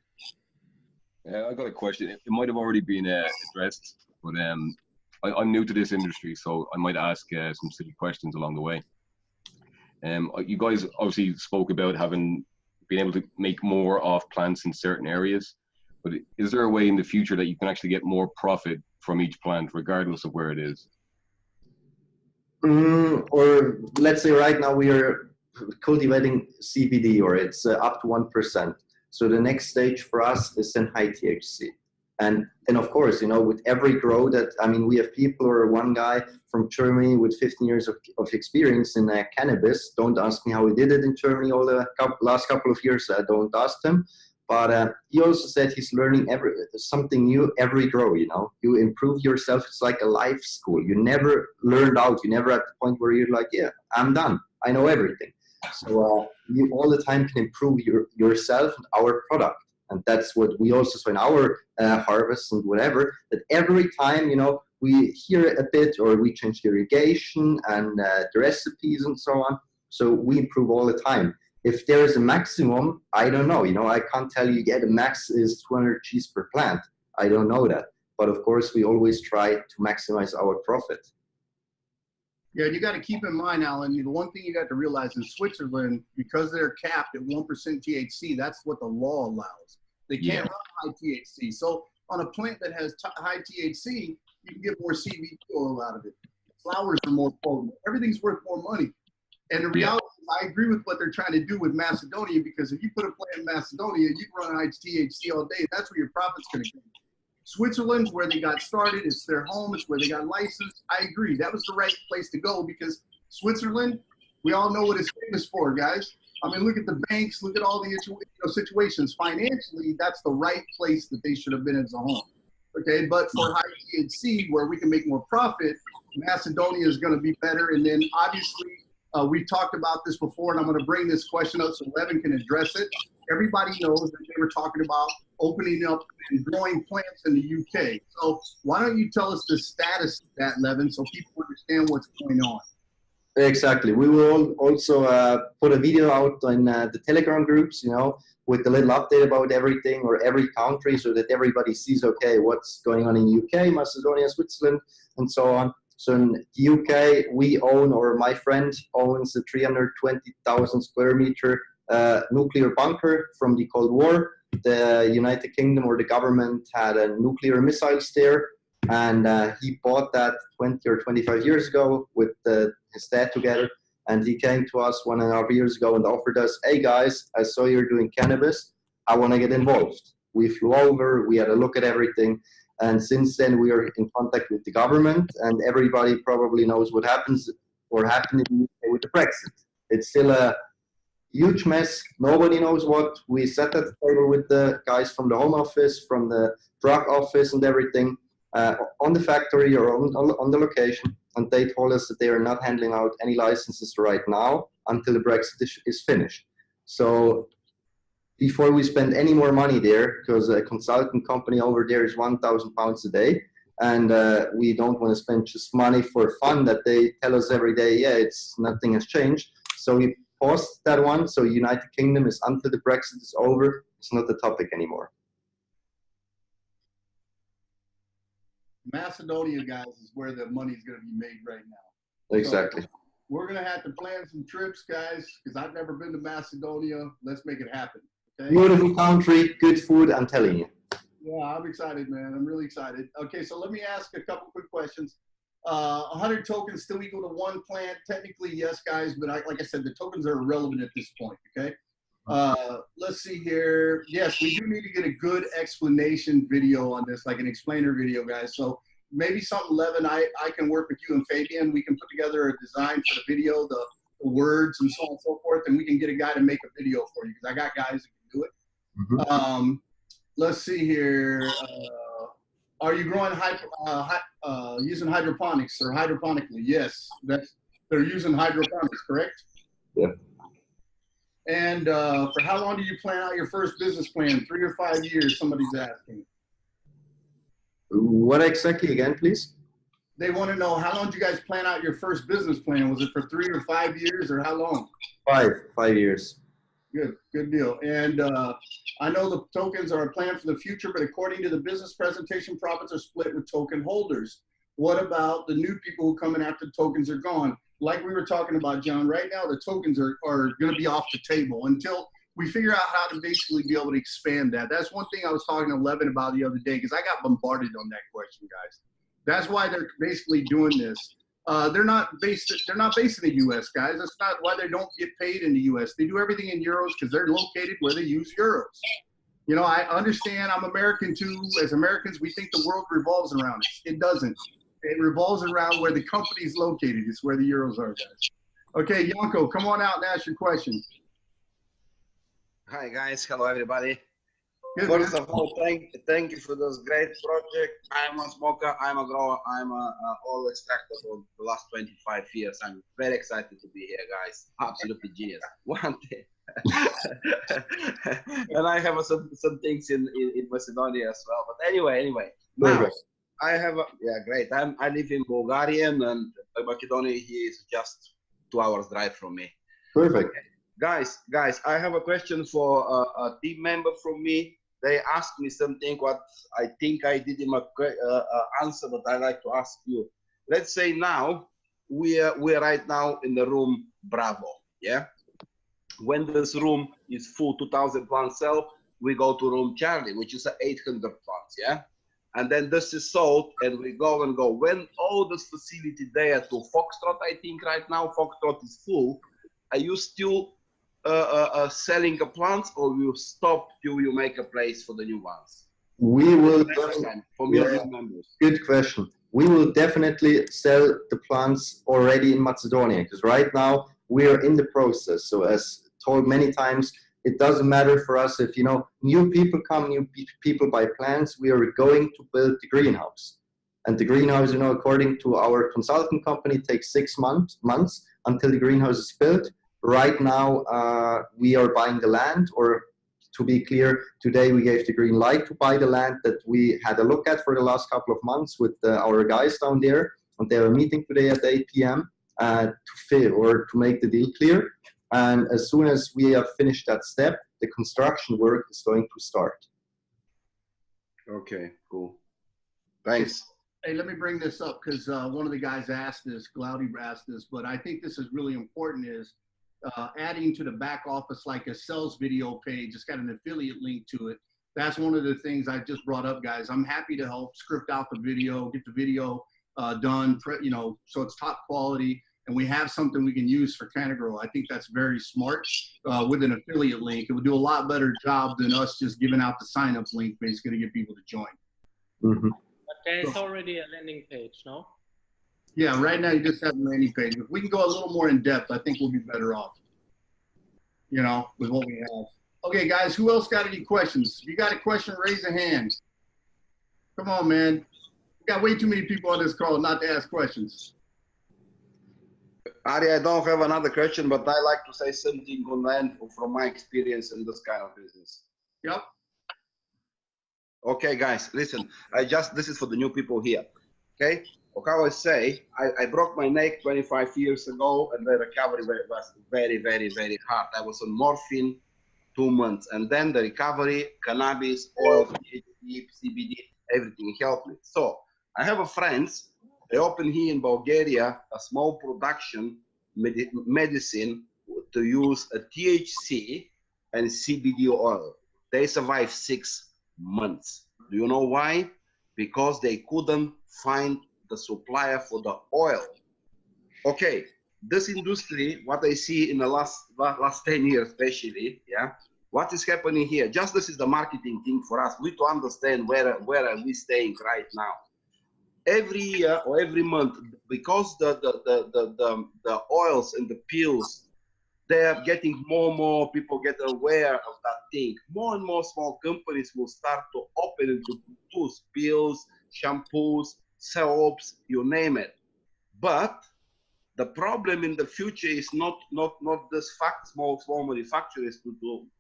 Yeah, I got a question. It might have already been addressed, but I'm new to this industry, so I might ask some silly questions along the way. You guys obviously spoke about being able to make more off plants in certain areas, but is there a way in the future that you can actually get more profit from each plant, regardless of where it is? Or let's say right now we are cultivating CBD, or it's up to 1%. So the next stage for us is then high THC. And of course, you know, with every grow that, I mean, we have people, or one guy from Germany with 15 years of experience in cannabis. Don't ask me how he did it in Germany all the last couple of years. Don't ask him. But he also said he's learning something new every grow, you know. You improve yourself. It's like a life school. You never learned out. You never at the point where you're like, yeah, I'm done. I know everything. So you all the time can improve yourself and our product. And that's what we also saw in our harvest and whatever, that every time, you know, we hear a bit, or we change the irrigation and the recipes and so on. So we improve all the time. If there is a maximum, I don't know. You know, I can't tell you, yeah, the max is 200 Gs per plant. I don't know that. But of course, we always try to maximize our profit. Yeah, you got to keep in mind, Alan, the one thing you got to realize in Switzerland, because they're capped at 1% THC, that's what the law allows. They can't run high THC. So on a plant that has high THC, you can get more CBD oil out of it. Flowers are more potent. Everything's worth more money. And the reality is, I agree with what they're trying to do with Macedonia, because if you put a plant in Macedonia, you can run high THC all day. That's where your profit's going to come. Switzerland's where they got started. It's their home. It's where they got licensed. I agree. That was the right place to go, because Switzerland, we all know what it's famous for, guys. I mean, look at the banks. Look at all the situations. Financially, that's the right place that they should have been as a home. Okay, but for high THC, where we can make more profit, Macedonia is going to be better. And then obviously, we've talked about this before, and I'm going to bring this question up so Levin can address it. Everybody knows that they were talking about opening up and growing plants in the UK. So why don't you tell us the status of that, Levin, so people understand what's going on? Exactly. We will also put a video out on the Telegram groups, you know, with a little update about everything, or every country, so that everybody sees, okay, what's going on in UK, Macedonia, Switzerland, and so on. So in the UK, we own, or my friend owns, a 320,000 square meter nuclear bunker from the Cold War. The United Kingdom, or the government, had a nuclear missiles there, and he bought that 20 or 25 years ago with his dad together. And he came to us 1.5 years ago and offered us, hey guys, I saw you're doing cannabis. I want to get involved. We flew over, we had a look at everything. And since then, we are in contact with the government, and everybody probably knows what happens, or happened in the UK with the Brexit. It's still a huge mess. Nobody knows what. We sat at the table with the guys from the Home Office, from the drug office and everything, on the factory, or on the location. And they told us that they are not handling out any licenses right now until the Brexit is finished. So before we spend any more money there, because a consultant company over there is £1,000 a day, and we don't want to spend just money for fun that they tell us every day, yeah, nothing has changed. So we paused that one. So United Kingdom is, until the Brexit is over, it's not the topic anymore. Macedonia, guys, is where the money's going to be made right now. Exactly. So we're going to have to plan some trips, guys, because I've never been to Macedonia. Let's make it happen. Okay? Beautiful country, good food, I'm telling you. Yeah, I'm excited, man. I'm really excited. Okay, so let me ask a couple quick questions. 100 tokens still equal to one plant? Technically, yes, guys, but like I said, the tokens are irrelevant at this point, okay? Let's see here. Yes, we do need to get a good explanation video on this, like an explainer video, guys. So maybe something, Levin, I can work with you and Fabian. We can put together a design for the video, the words and so on and so forth, and we can get a guy to make a video for you, because I got guys that can do it. Mm-hmm. Let's see here. Are you growing using hydroponics or hydroponically? Yes, they're using hydroponics, correct? Yeah. And for how long do you plan out your first business plan? 3 or 5 years, somebody's asking. What exactly again, please? They want to know, how long did you guys plan out your first business plan? Was it for 3 or 5 years, or how long? 5 years. Good deal. And I know the tokens are a plan for the future, but according to the business presentation, profits are split with token holders. What about the new people who come in after the tokens are gone? Like we were talking about, John, right now the tokens are going to be off the table until we figure out how to basically be able to expand that. That's one thing I was talking to Levin about the other day, because I got bombarded on that question, guys. That's why they're basically doing this. They're not based in the U.S., guys. That's not why they don't get paid in the U.S. They do everything in euros because they're located where they use euros. You know, I understand. I'm American too. As Americans, we think the world revolves around us. It doesn't. It revolves around where the company's located. It's where the euros are, guys. Okay, Yanko, come on out and ask your question. Hi guys, hello everybody. Good, First man. of all, thank you for this great project. I'm a smoker, I'm a grower, I'm a oil extractor for the last 25 years. I'm very excited to be here, guys. Absolutely genius. One day. And I have some things in Macedonia as well. But anyway. Now, I have great. I live in Bulgaria and Macedonia here is just 2 hours drive from me. Perfect. Okay. Guys, I have a question for a team member from me. They asked me something what I think I did in my answer, but I like to ask you. Let's say now we're right now in the room Bravo, yeah. When this room is full 2,000 plants sell, we go to room Charlie, which is 800 plants, yeah. And then this is sold, and we go and go. When all this facility there to Foxtrot, I think right now Foxtrot is full. Are you still selling the plants, or you stop till you make a place for the new ones? We will. Good question. We will definitely sell the plants already in Macedonia, because right now we are in the process. So as told many times, it doesn't matter for us if, you know, new people come, new people buy plants. We are going to build the greenhouse. And the greenhouse, you know, according to our consultant company, takes 6 months until the greenhouse is built. Right now, we are buying the land, or to be clear, today we gave the green light to buy the land that we had a look at for the last couple of months with our guys down there. And they are meeting today at 8 p.m. To make the deal clear. And as soon as we have finished that step, the construction work is going to start. Okay, cool. Thanks. Hey, let me bring this up because one of the guys asked this, Glaudy asked this, but I think this is really important is adding to the back office like a sales video page. It's got an affiliate link to it. That's one of the things I just brought up, guys. I'm happy to help script out the video, get the video done, you know, so it's top quality. And we have something we can use for Cannergrow. I think that's very smart with an affiliate link. It would do a lot better job than us just giving out the sign-up link, basically to get people to join. But there's already a landing page, no? Yeah, right now you just have a landing page. If we can go a little more in depth, I think we'll be better off, you know, with what we have. Okay, guys, who else got any questions? If you got a question, raise a hand. Come on, man. We got way too many people on this call not to ask questions. Ari, I don't have another question, but I like to say something on land from my experience in this kind of business. Yep. Okay, guys, listen. This is for the new people here. Okay. How I say, I broke my neck 25 years ago, and the recovery was very, very, very hard. I was on morphine 2 months, and then the recovery, cannabis, oil, THC, CBD, everything helped me. So I have a friends. They open here in Bulgaria a small production medicine to use a THC and CBD oil. They survived 6 months. Do you know why? Because they couldn't find the supplier for the oil. Okay, this industry, what I see in the last 10 years especially, yeah, what is happening here? Just this is the marketing thing for us. We need to understand where are we staying right now. Every year or every month, because the oils and the pills, they are getting more people get aware of that thing. More and more small companies will start to open and to produce pills, shampoos, soaps, you name it. But the problem in the future is not this small manufacturers to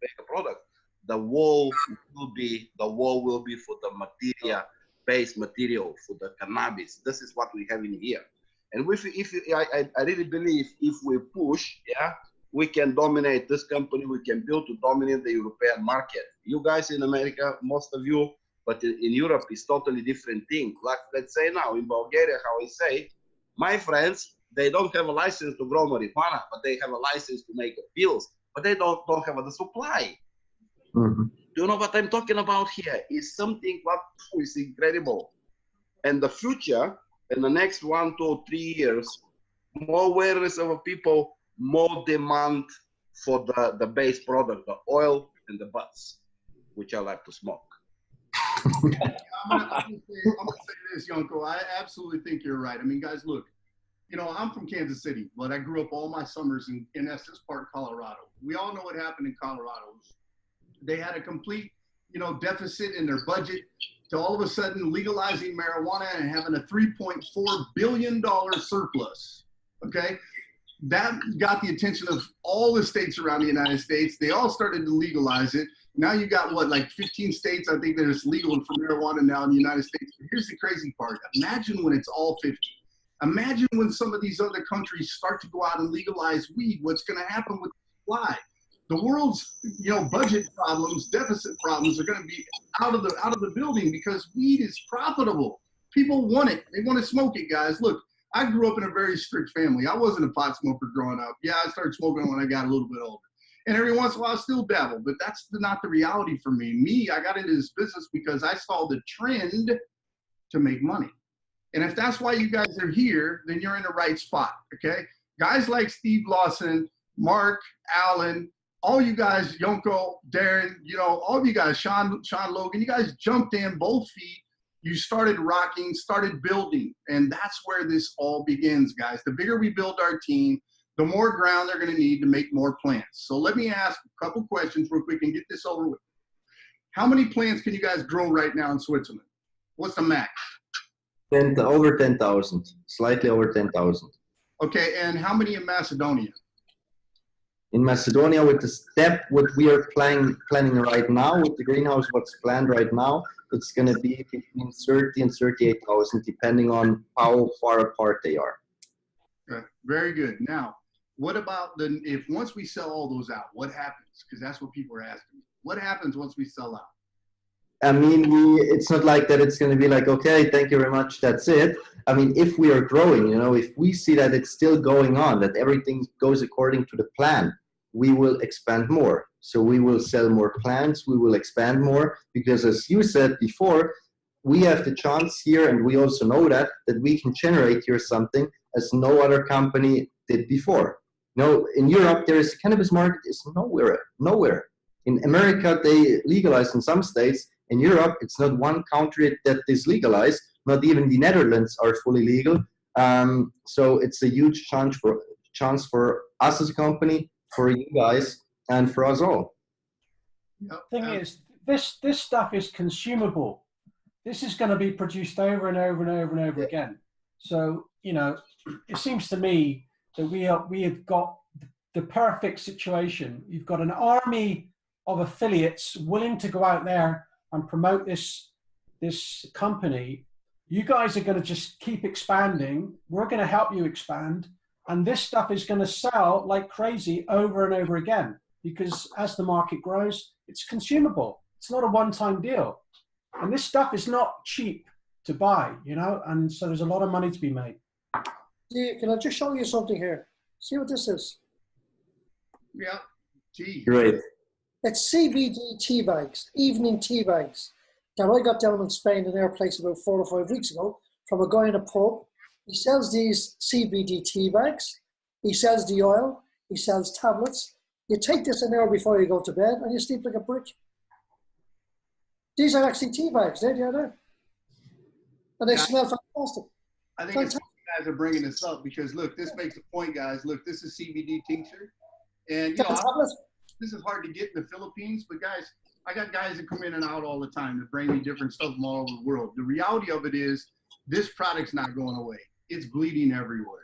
make a product. The wall will be for the material. Base material for the cannabis. This is what we have in here. And I really believe if we push, yeah, we can dominate this company. We can build to dominate the European market. You guys in America, most of you, but in Europe, it's totally different thing. Like let's say now in Bulgaria, how I say, my friends, they don't have a license to grow marijuana, but they have a license to make pills, but they don't have the supply. Do you know what I'm talking about here? Is something what is incredible. in the future, in the next 1 to 3 years, more awareness of people, more demand for the base product, the oil and the butts, which I like to smoke. I'm gonna say this, Yonko. I absolutely think you're right. I mean, guys, look, you know, I'm from Kansas City, but I grew up all my summers in Estes Park, Colorado. We all know what happened in Colorado. They had a complete, you know, deficit in their budget to all of a sudden legalizing marijuana and having a $3.4 billion surplus, okay? That got the attention of all the states around the United States. They all started to legalize it. Now you got what, like 15 states, I think, that is legal for marijuana now in the United States. But here's the crazy part. Imagine when it's all 50. Imagine when some of these other countries start to go out and legalize weed, what's going to happen with supply. The world's, you know, budget problems, deficit problems are going to be out of the building because weed is profitable. People want it. They want to smoke it, guys. Look, I grew up in a very strict family. I wasn't a pot smoker growing up. Yeah, I started smoking when I got a little bit older. And every once in a while I still dabble, but that's not the reality for me. I got into this business because I saw the trend to make money. And if that's why you guys are here, then you're in the right spot, okay? Guys like Steve Lawson, Mark, Alan, all you guys, Yonko, Darren, you know, all of you guys, Sean Logan, you guys jumped in both feet. You started rocking, started building, and that's where this all begins, guys. The bigger we build our team, the more ground they're going to need to make more plants. So let me ask a couple questions real quick and get this over with. How many plants can you guys grow right now in Switzerland? What's the max? Over 10,000, slightly over 10,000. Okay, and how many in Macedonia? In Macedonia, with the step, what we are planning right now, with the greenhouse, what's planned right now, it's going to be between 30 and 38,000, depending on how far apart they are. Okay, very good. Now, what about if once we sell all those out, what happens? Because that's what people are asking me. What happens once we sell out? I mean, it's not like that it's going to be like, okay, thank you very much, that's it. I mean, if we are growing, you know, if we see that it's still going on, that everything goes according to the plan, we will expand more. So we will sell more plants, we will expand more, because as you said before, we have the chance here, and we also know that we can generate here something as no other company did before. You know, in Europe, there is a cannabis market is nowhere. In America, they legalized in some states. In Europe, it's not one country that is legalized. Not even the Netherlands are fully legal. So it's a huge chance for us as a company, for you guys, and for us all. The thing is, this stuff is consumable. This is going to be produced over and over and over and over again. So, you know, it seems to me that we have got the perfect situation. You've got an army of affiliates willing to go out there and promote this company. You guys are going to just keep expanding. We're going to help you expand. And this stuff is going to sell like crazy over and over again, because as the market grows, it's consumable. It's not a one-time deal. And this stuff is not cheap to buy, you know, and so there's a lot of money to be made. See, can I just show you something here? See what this is? Yeah, tea. Great. It's CBD tea bags, evening tea bags, that I got down in Spain in their place about 4 or 5 weeks ago from a guy in a pub. He sells these CBD tea bags. He sells the oil. He sells tablets. You take this an hour before you go to bed and you sleep like a brick. These are actually tea bags, there they are there. And they smell fantastic. I think it's you guys are bringing this up because look, this makes a point, guys. Look, this is CBD tincture. And you know, this is hard to get in the Philippines, but guys, I got guys that come in and out all the time that bring me different stuff from all over the world. The reality of it is this product's not going away. It's bleeding everywhere.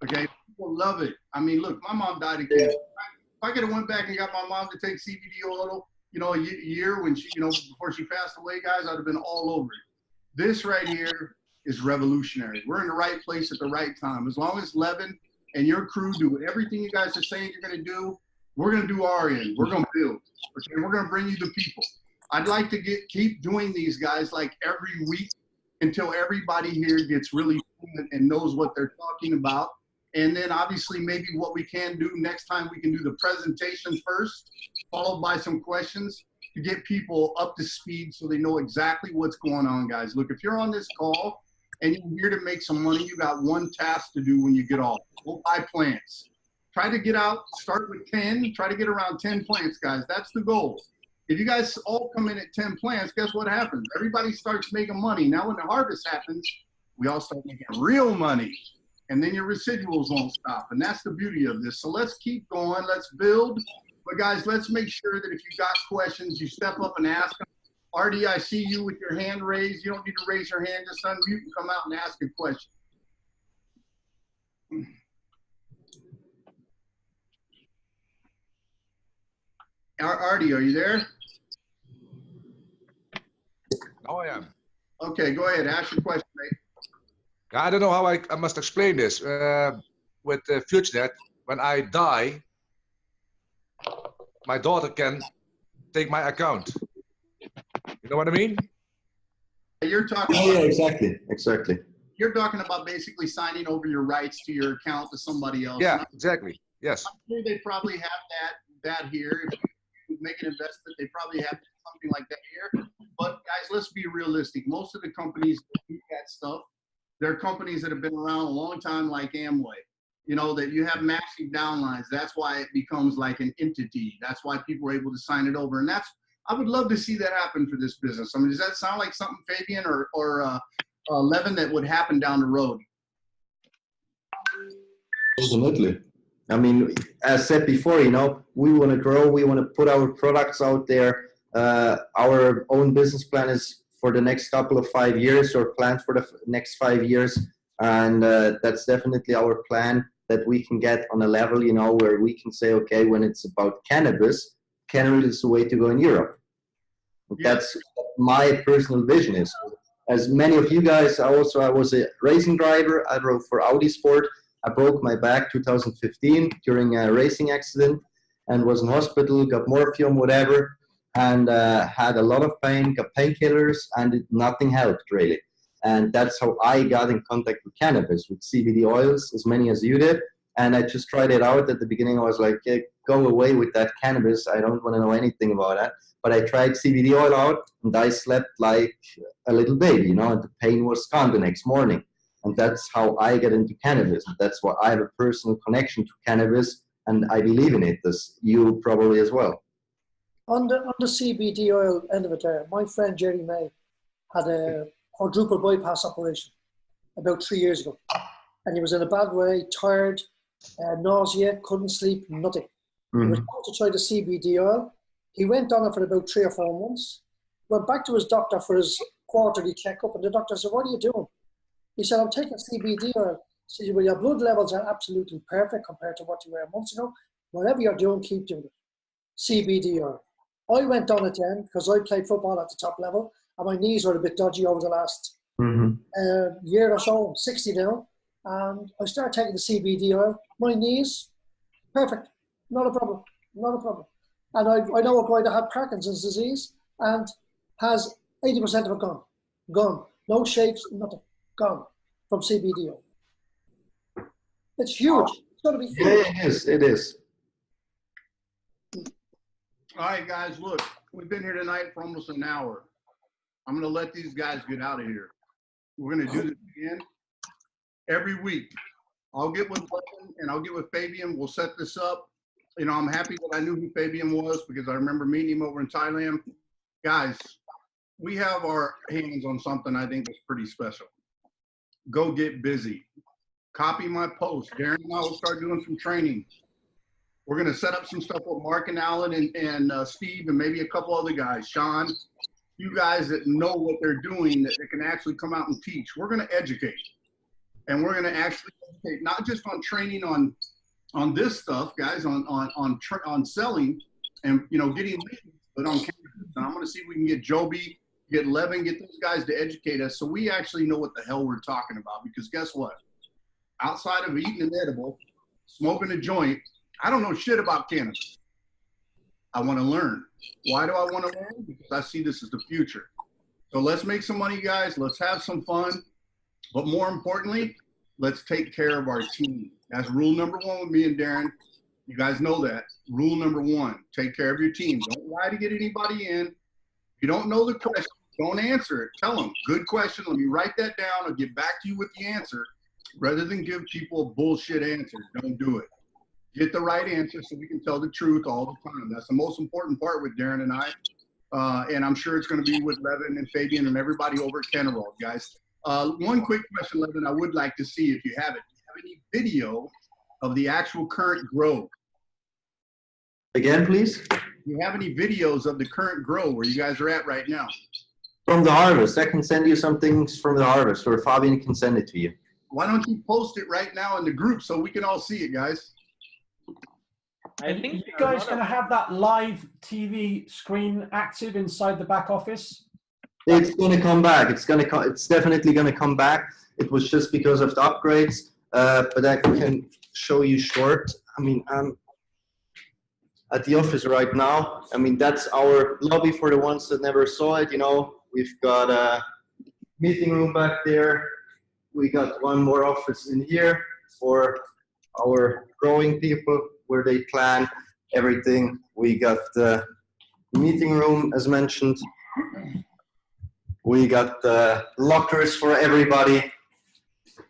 Okay, people love it. I mean, look, my mom died of cancer. If I could have went back and got my mom to take CBD oil, you know, a year when she, you know, before she passed away, guys, I'd have been all over it. This right here is revolutionary. We're in the right place at the right time. As long as Levin and your crew do everything you guys are saying you're going to do, we're going to do our end. We're going to build. Okay, we're going to bring you the people. I'd like to keep doing these guys like every week until everybody here gets really and knows what they're talking about. And then obviously maybe what we can do next time, we can do the presentation first, followed by some questions to get people up to speed so they know exactly what's going on, guys. Look, if you're on this call and you're here to make some money, you got one task to do when you get off. Go buy plants. Try to get out, start with 10, try to get around 10 plants, guys. That's the goal. If you guys all come in at 10 plants, guess what happens? Everybody starts making money. Now when the harvest happens, we all start making real money. And then your residuals won't stop. And that's the beauty of this. So let's keep going. Let's build. But guys, let's make sure that if you got questions, you step up and ask them. Artie, I see you with your hand raised. You don't need to raise your hand. Just unmute and come out and ask a question. Artie, are you there? Now I am. Okay, go ahead. Ask your question, mate. I don't know how I must explain this. With the FutureNet, when I die, my daughter can take my account. You know what I mean? You're talking Oh, yeah, about, exactly. You're talking about basically signing over your rights to your account to somebody else. Yeah, exactly. Yes. I'm sure they probably have that here. If you make an investment, they probably have something like that here. But guys, let's be realistic. Most of the companies that do that stuff, they're companies that have been around a long time, like Amway. You know, that you have massive downlines. That's why it becomes like an entity. That's why people are able to sign it over. And I would love to see that happen for this business. I mean, does that sound like something, Fabian or Levin, that would happen down the road? Absolutely. I mean, as said before, you know, we want to grow. We want to put our products out there. Our own business plan is for the next couple of 5 years, or planned for the next 5 years. And that's definitely our plan, that we can get on a level, you know, where we can say, okay, when it's about cannabis, Cannerald is the way to go in Europe. Yeah. That's my personal vision is. As many of you guys, I was a racing driver. I drove for Audi Sport. I broke my back 2015 during a racing accident and was in hospital, got morphine, whatever, and had a lot of pain, got painkillers, and nothing helped really. And that's how I got in contact with cannabis, with CBD oils, as many as you did. And I just tried it out. At the beginning, I was like, hey, go away with that cannabis. I don't want to know anything about that. But I tried CBD oil out, and I slept like a little baby, you know, and the pain was gone the next morning. And that's how I get into cannabis. And that's why I have a personal connection to cannabis, and I believe in it, as you probably as well. On the CBD oil end of it there, my friend Jerry May had a quadruple bypass operation about 3 years ago. And he was in a bad way, tired, nausea, couldn't sleep, nothing. Mm-hmm. He was about to try the CBD oil. He went on it for about 3 or 4 months, went back to his doctor for his quarterly checkup, and the doctor said, what are you doing? He said, I'm taking CBD oil. He said, well, your blood levels are absolutely perfect compared to what you were months ago. Whatever you're doing, keep doing it. CBD oil. I went on it then because I played football at the top level, and my knees were a bit dodgy over the last year or so. I'm 60 now, and I started taking the CBD oil. My knees, perfect, not a problem, not a problem. And I know a guy that had Parkinson's disease and has 80% of it gone, gone. No shakes, nothing, gone from CBD oil. It's huge. It's got to be huge. Yeah, it is. All right, guys, look, we've been here tonight for almost an hour. I'm going to let these guys get out of here. We're going to do this again every week. I'll get with Levin and I'll get with Fabian. We'll set this up. You know, I'm happy that I knew who Fabian was because I remember meeting him over in Thailand. Guys, we have our hands on something I think is pretty special. Go get busy. Copy my post. Darren and I will start doing some training. We're going to set up some stuff with Mark and Alan and Steve and maybe a couple other guys. Sean, you guys that know what they're doing, that can actually come out and teach. We're going to educate. And we're going to actually educate, not just on training on this stuff, guys, on selling and, you know, getting leads, but on cannabis. And I'm going to see if we can get Joby, get Levin, get those guys to educate us so we actually know what the hell we're talking about. Because guess what? Outside of eating an edible, smoking a joint, I don't know shit about cannabis. I want to learn. Why do I want to learn? Because I see this as the future. So let's make some money, guys. Let's have some fun. But more importantly, let's take care of our team. That's rule number one with me and Darren. You guys know that. Rule number one, take care of your team. Don't lie to get anybody in. If you don't know the question, Don't answer it. Tell them, good question. Let me write that down. I'll get back to you with the answer. Rather than give people a bullshit answer, don't do it. Get the right answer so we can tell the truth all the time. That's the most important part with Darren and I. And I'm sure it's going to be with Levin and Fabian and everybody over at Cannerald, guys. One quick question, Levin, I would like to see if you have it. Do you have any video of the actual current grow? Again, please. Do you have any videos of the current grow where you guys are at right now? From the harvest. I can send you some things from the harvest, or Fabian can send it to you. Why don't you post it right now in the group so we can all see it, guys? I think you guys going to have that live TV screen active inside the back office? It's going to come back. It's definitely going to come back. It was just because of the upgrades, but I can show you short. I mean, I'm at the office right now. I mean, that's our lobby for the ones that never saw it. You know, we've got a meeting room back there. We got one more office in here for our growing people where they plan everything. We got the meeting room, as mentioned. We got the lockers for everybody,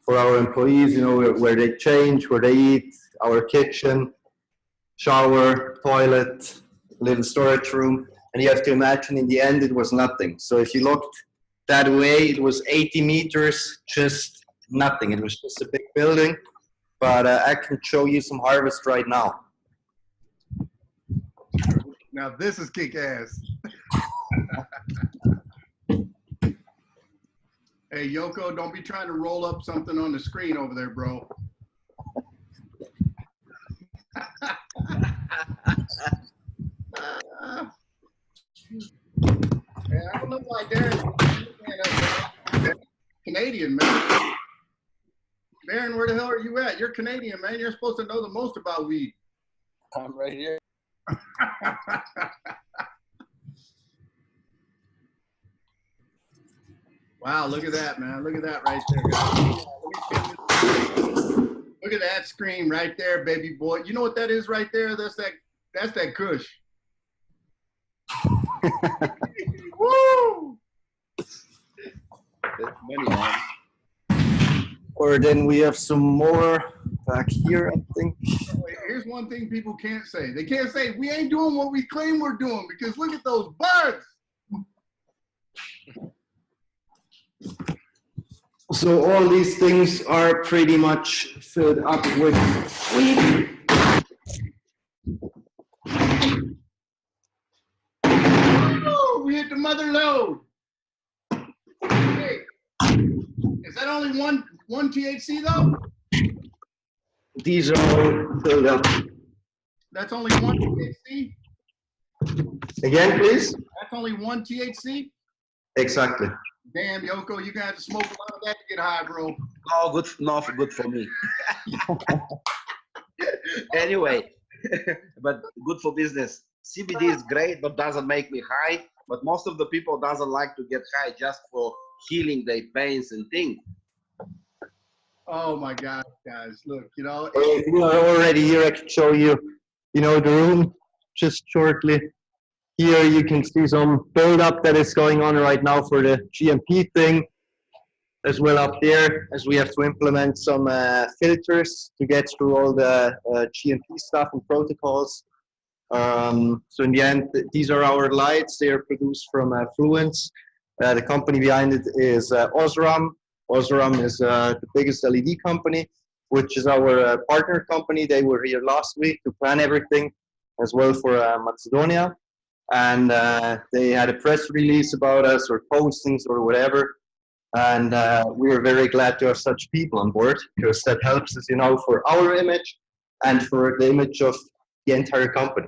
for our employees, you know, where they change, where they eat, our kitchen, shower, toilet, little storage room. And you have to imagine in the end it was nothing. So if you looked that way, it was 80 meters, just nothing. It was just a big building. But I can show you some harvest right now. Now this is kick-ass. Hey, Yoko, don't be trying to roll up something on the screen over there, bro. Yeah, I don't know why Darren's Canadian, man. Darren, where the hell are you at? You're Canadian, man. You're supposed to know the most about weed. I'm right here. Wow, look at that, man. Look at that right there, guys. Look at that screen right there, baby boy. You know what that is right there? That's that Kush. Woo! That's money, man. Or then we have some more back here, I think. Here's one thing people can't say. They can't say, we ain't doing what we claim we're doing, because look at those birds. So all these things are pretty much filled up with weed. Oh, we hit the mother load. Hey, is that only one THC though? These are all filled up. That's only one THC? Again, please? That's only one THC? Exactly. Damn, Yoko, you got to smoke a lot of that to get high, bro. No, good for me. Anyway, but good for business. CBD is great, but doesn't make me high. But most of the people doesn't like to get high just for healing their pains and things. Oh my God, guys, look, you know. You are already here. I can show you, you know, the room just shortly. Here you can see some build-up that is going on right now for the GMP thing, as well up there, as we have to implement some filters to get through all the GMP stuff and protocols. So in the end, these are our lights. They are produced from Fluence. The company behind it is Osram. Osram is the biggest LED company, which is our partner company. They were here last week to plan everything as well for Macedonia. And they had a press release about us or postings or whatever. And we are very glad to have such people on board, because that helps us, you know, for our image and for the image of the entire company.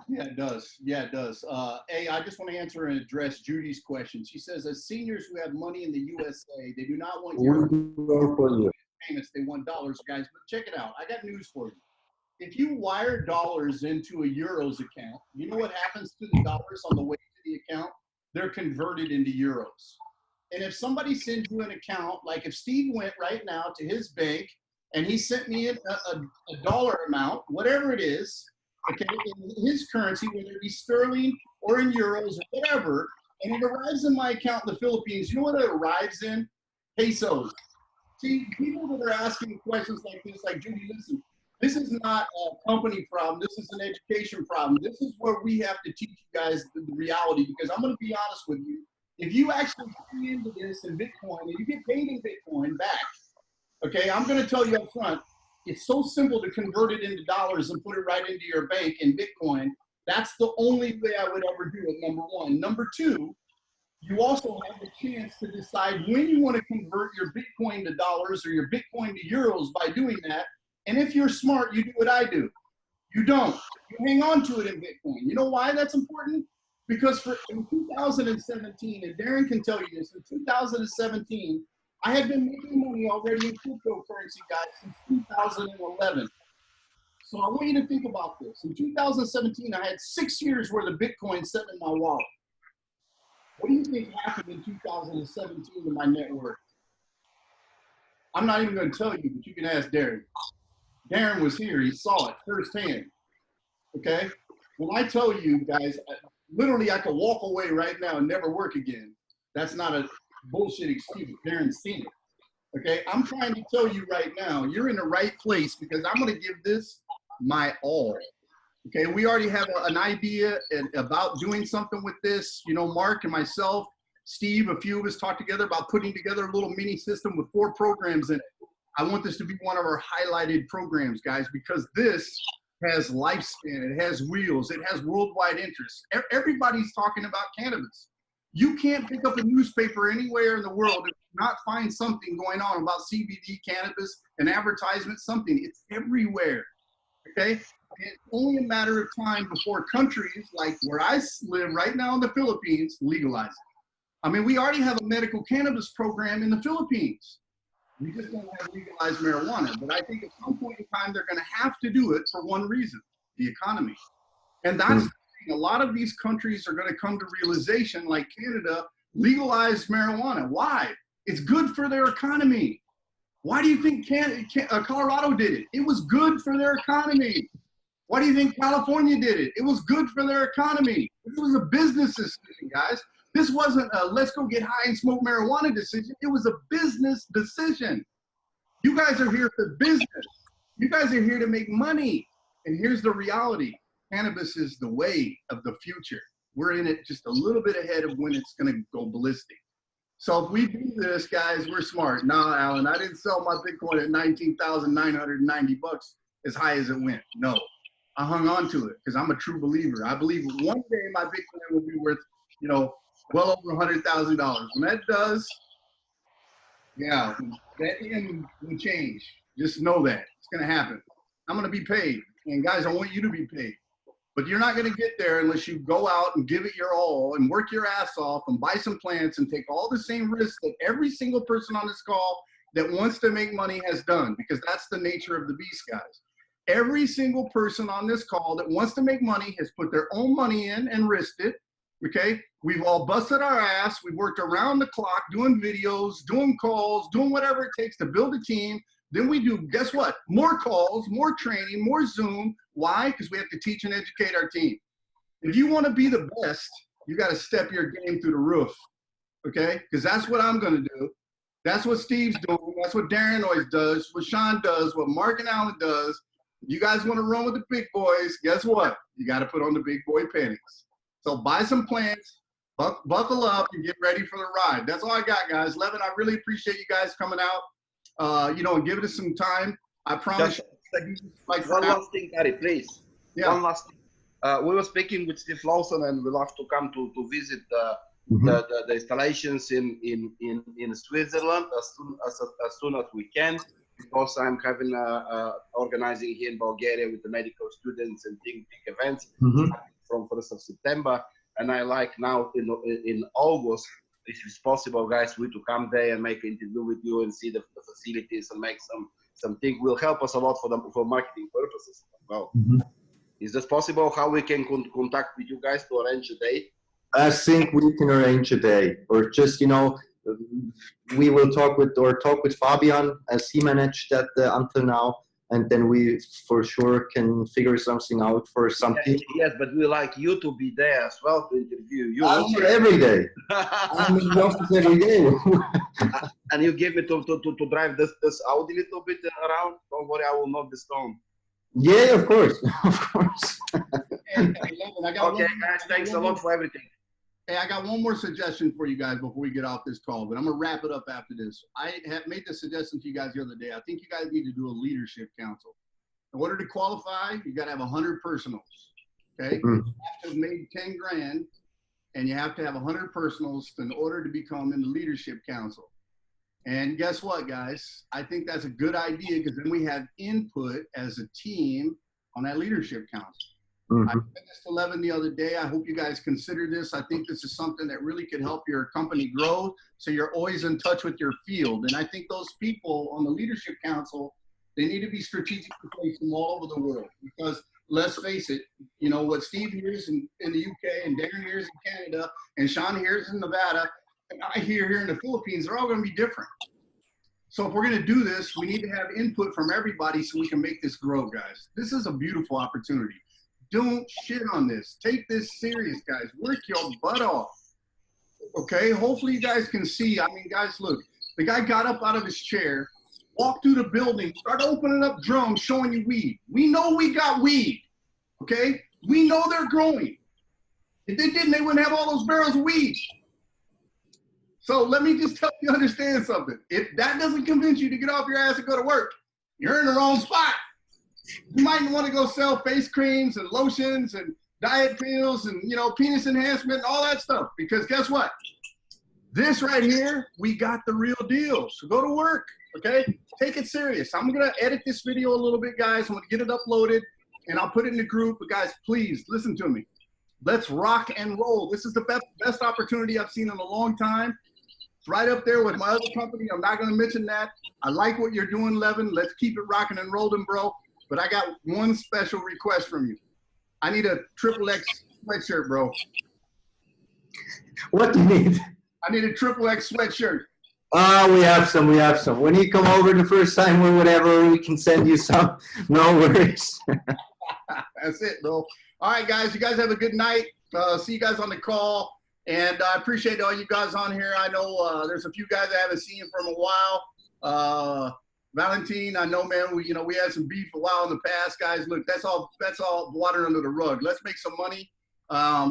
Yeah, it does. Yeah, it does. Hey, I just want to answer and address Judy's question. She says, as seniors who have money in the USA, they do not want your payments. They want dollars, guys. But check it out. I got news for you. If you wire dollars into a euros account, you know what happens to the dollars on the way to the account? They're converted into euros. And if somebody sends you an account, like if Steve went right now to his bank and he sent me a dollar amount, whatever it is, okay, in his currency, whether it be sterling or in euros or whatever, and it arrives in my account in the Philippines. You know what it arrives in? Pesos. See, people that are asking questions like this, like, Judy, listen, this is not a company problem. This is an education problem. This is where we have to teach you guys the reality, because I'm going to be honest with you. If you actually pay into this in Bitcoin and you get paid in Bitcoin back, okay, I'm going to tell you up front, it's so simple to convert it into dollars and put it right into your bank in Bitcoin. That's the only way I would ever do it, number one. Number two, you also have the chance to decide when you want to convert your Bitcoin to dollars or your Bitcoin to euros by doing that. And if you're smart, you do what I do. You don't. You hang on to it in Bitcoin. You know why that's important? Because in 2017, and Darren can tell you this, in 2017, I had been making money already in cryptocurrency, guys, since 2011. So I want you to think about this. In 2017, I had 6 years worth of Bitcoin sitting in my wallet. What do you think happened in 2017 to my net worth? I'm not even going to tell you, but you can ask Darren. Darren was here. He saw it firsthand. Okay? When I tell you guys, literally I could walk away right now and never work again. That's not a bullshit excuse. Darren's seen it. Okay? I'm trying to tell you right now, you're in the right place, because I'm going to give this my all. Okay, we already have an idea about doing something with this. You know, Mark and myself, Steve, a few of us talked together about putting together a little mini system with 4 programs in it. I want this to be one of our highlighted programs, guys, because this has lifespan, it has wheels, it has worldwide interest. Everybody's talking about cannabis. You can't pick up a newspaper anywhere in the world and not find something going on about CBD, cannabis, an advertisement, something. It's everywhere, okay? It's only a matter of time before countries like where I live right now in the Philippines legalize it. I mean, we already have a medical cannabis program in the Philippines. We just don't have legalized marijuana. But I think at some point in time, they're going to have to do it for one reason, the economy. And that's the thing. A lot of these countries are going to come to realization, like Canada, legalized marijuana. Why? It's good for their economy. Why do you think Colorado did it? It was good for their economy. Why do you think California did it? It was good for their economy. This was a business decision, guys. This wasn't a let's go get high and smoke marijuana decision. It was a business decision. You guys are here for business. You guys are here to make money. And here's the reality. Cannabis is the way of the future. We're in it just a little bit ahead of when it's going to go ballistic. So if we do this, guys, we're smart. Nah, Alan, I didn't sell my Bitcoin at $19,990 as high as it went. No. I hung on to it because I'm a true believer. I believe one day my Bitcoin will be worth, you know, well over $100,000. When that does, yeah, that end will change. Just know that. It's going to happen. I'm going to be paid. And guys, I want you to be paid. But you're not going to get there unless you go out and give it your all and work your ass off and buy some plants and take all the same risks that every single person on this call that wants to make money has done, because that's the nature of the beast, guys. Every single person on this call that wants to make money has put their own money in and risked it, okay? We've all busted our ass. We've worked around the clock doing videos, doing calls, doing whatever it takes to build a team. Then we do, guess what? More calls, more training, more Zoom. Why? Because we have to teach and educate our team. If you want to be the best, you got to step your game through the roof, okay? Because that's what I'm going to do. That's what Steve's doing. That's what Darren always does, what Sean does, what Mark and Alan does. You guys want to run with the big boys, guess what? You got to put on the big boy panties. So buy some plants, buckle up, and get ready for the ride. That's all I got, guys. Levin, I really appreciate you guys coming out, you know, and giving us some time. I promise. Like one last thing, Gary, please. Yeah. One last thing. We were speaking with Steve Lawson, and we'll have to come to visit the installations in Switzerland as soon as we can. Because I'm having organizing here in Bulgaria with the medical students and big events from 1st of September, and I like now in August, if it's possible, guys, we to come there and make an interview with you and see the facilities and make something will help us a lot for marketing purposes as well. Is this possible? How we can contact with you guys to arrange a date? I think we can arrange a day, or just, you know, we will talk with Fabian, as he managed that until now, and then we for sure can figure something out for some people. Yes, but we like you to be there as well to interview you. I'm here every day. I'm in the office every day. And you give me to drive this Audi little bit around. Don't worry, I will not be stoned. Yeah, of course, of course. Okay, guys, thanks a lot for everything. Hey, I got one more suggestion for you guys before we get off this call, but I'm going to wrap it up after this. I have made the suggestion to you guys the other day. I think you guys need to do a leadership council. In order to qualify, you got to have 100 personals, okay? You have to have made 10 grand, and you have to have 100 personals in order to become in the leadership council. And guess what, guys? I think that's a good idea because then we have input as a team on that leadership council. I said this to Levin the other day. I hope you guys consider this. I think this is something that really could help your company grow, so you're always in touch with your field. And I think those people on the leadership council, they need to be strategically placed from all over the world, because let's face it, you know, what Steve hears in the UK and Darren hears in Canada and Sean hears in Nevada and I hear here in the Philippines, they're all going to be different. So if we're going to do this, we need to have input from everybody so we can make this grow, guys. This is a beautiful opportunity. Don't shit on this. Take this serious, guys. Work your butt off. Okay? Hopefully you guys can see. I mean, guys, look. The guy got up out of his chair, walked through the building, started opening up drums, showing you weed. We know we got weed. Okay? We know they're growing. If they didn't, they wouldn't have all those barrels of weed. So let me just help you understand something. If that doesn't convince you to get off your ass and go to work, you're in the wrong spot. You might want to go sell face creams and lotions and diet pills and, you know, penis enhancement and all that stuff. Because guess what? This right here, we got the real deal. So go to work, okay? Take it serious. I'm going to edit this video a little bit, guys. I'm going to get it uploaded, and I'll put it in the group. But, guys, please listen to me. Let's rock and roll. This is the best opportunity I've seen in a long time. It's right up there with my other company. I'm not going to mention that. I like what you're doing, Levin. Let's keep it rocking and rolling, bro. But I got one special request from you. I need a XXX sweatshirt, bro. What do you need? I need a XXX sweatshirt. We have some, we have some. When you come over the first time or whatever, we can send you some. No worries. That's it, bro. All right, guys. You guys have a good night. See you guys on the call. And I appreciate all you guys on here. I know there's a few guys I haven't seen from a while. Valentine, I know, man, we had some beef a while in the past, guys. Look, that's all water under the rug. Let's make some money.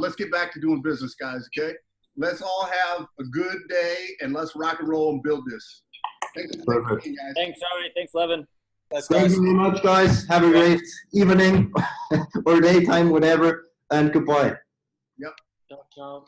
Let's get back to doing business, guys, okay? Let's all have a good day, and let's rock and roll and build this. Thanks, Perfect. guys. Thanks, Ari. Thanks, Levin. Thank you very much, guys. Have a great evening or daytime, whatever, and goodbye. Yep. Ciao, ciao.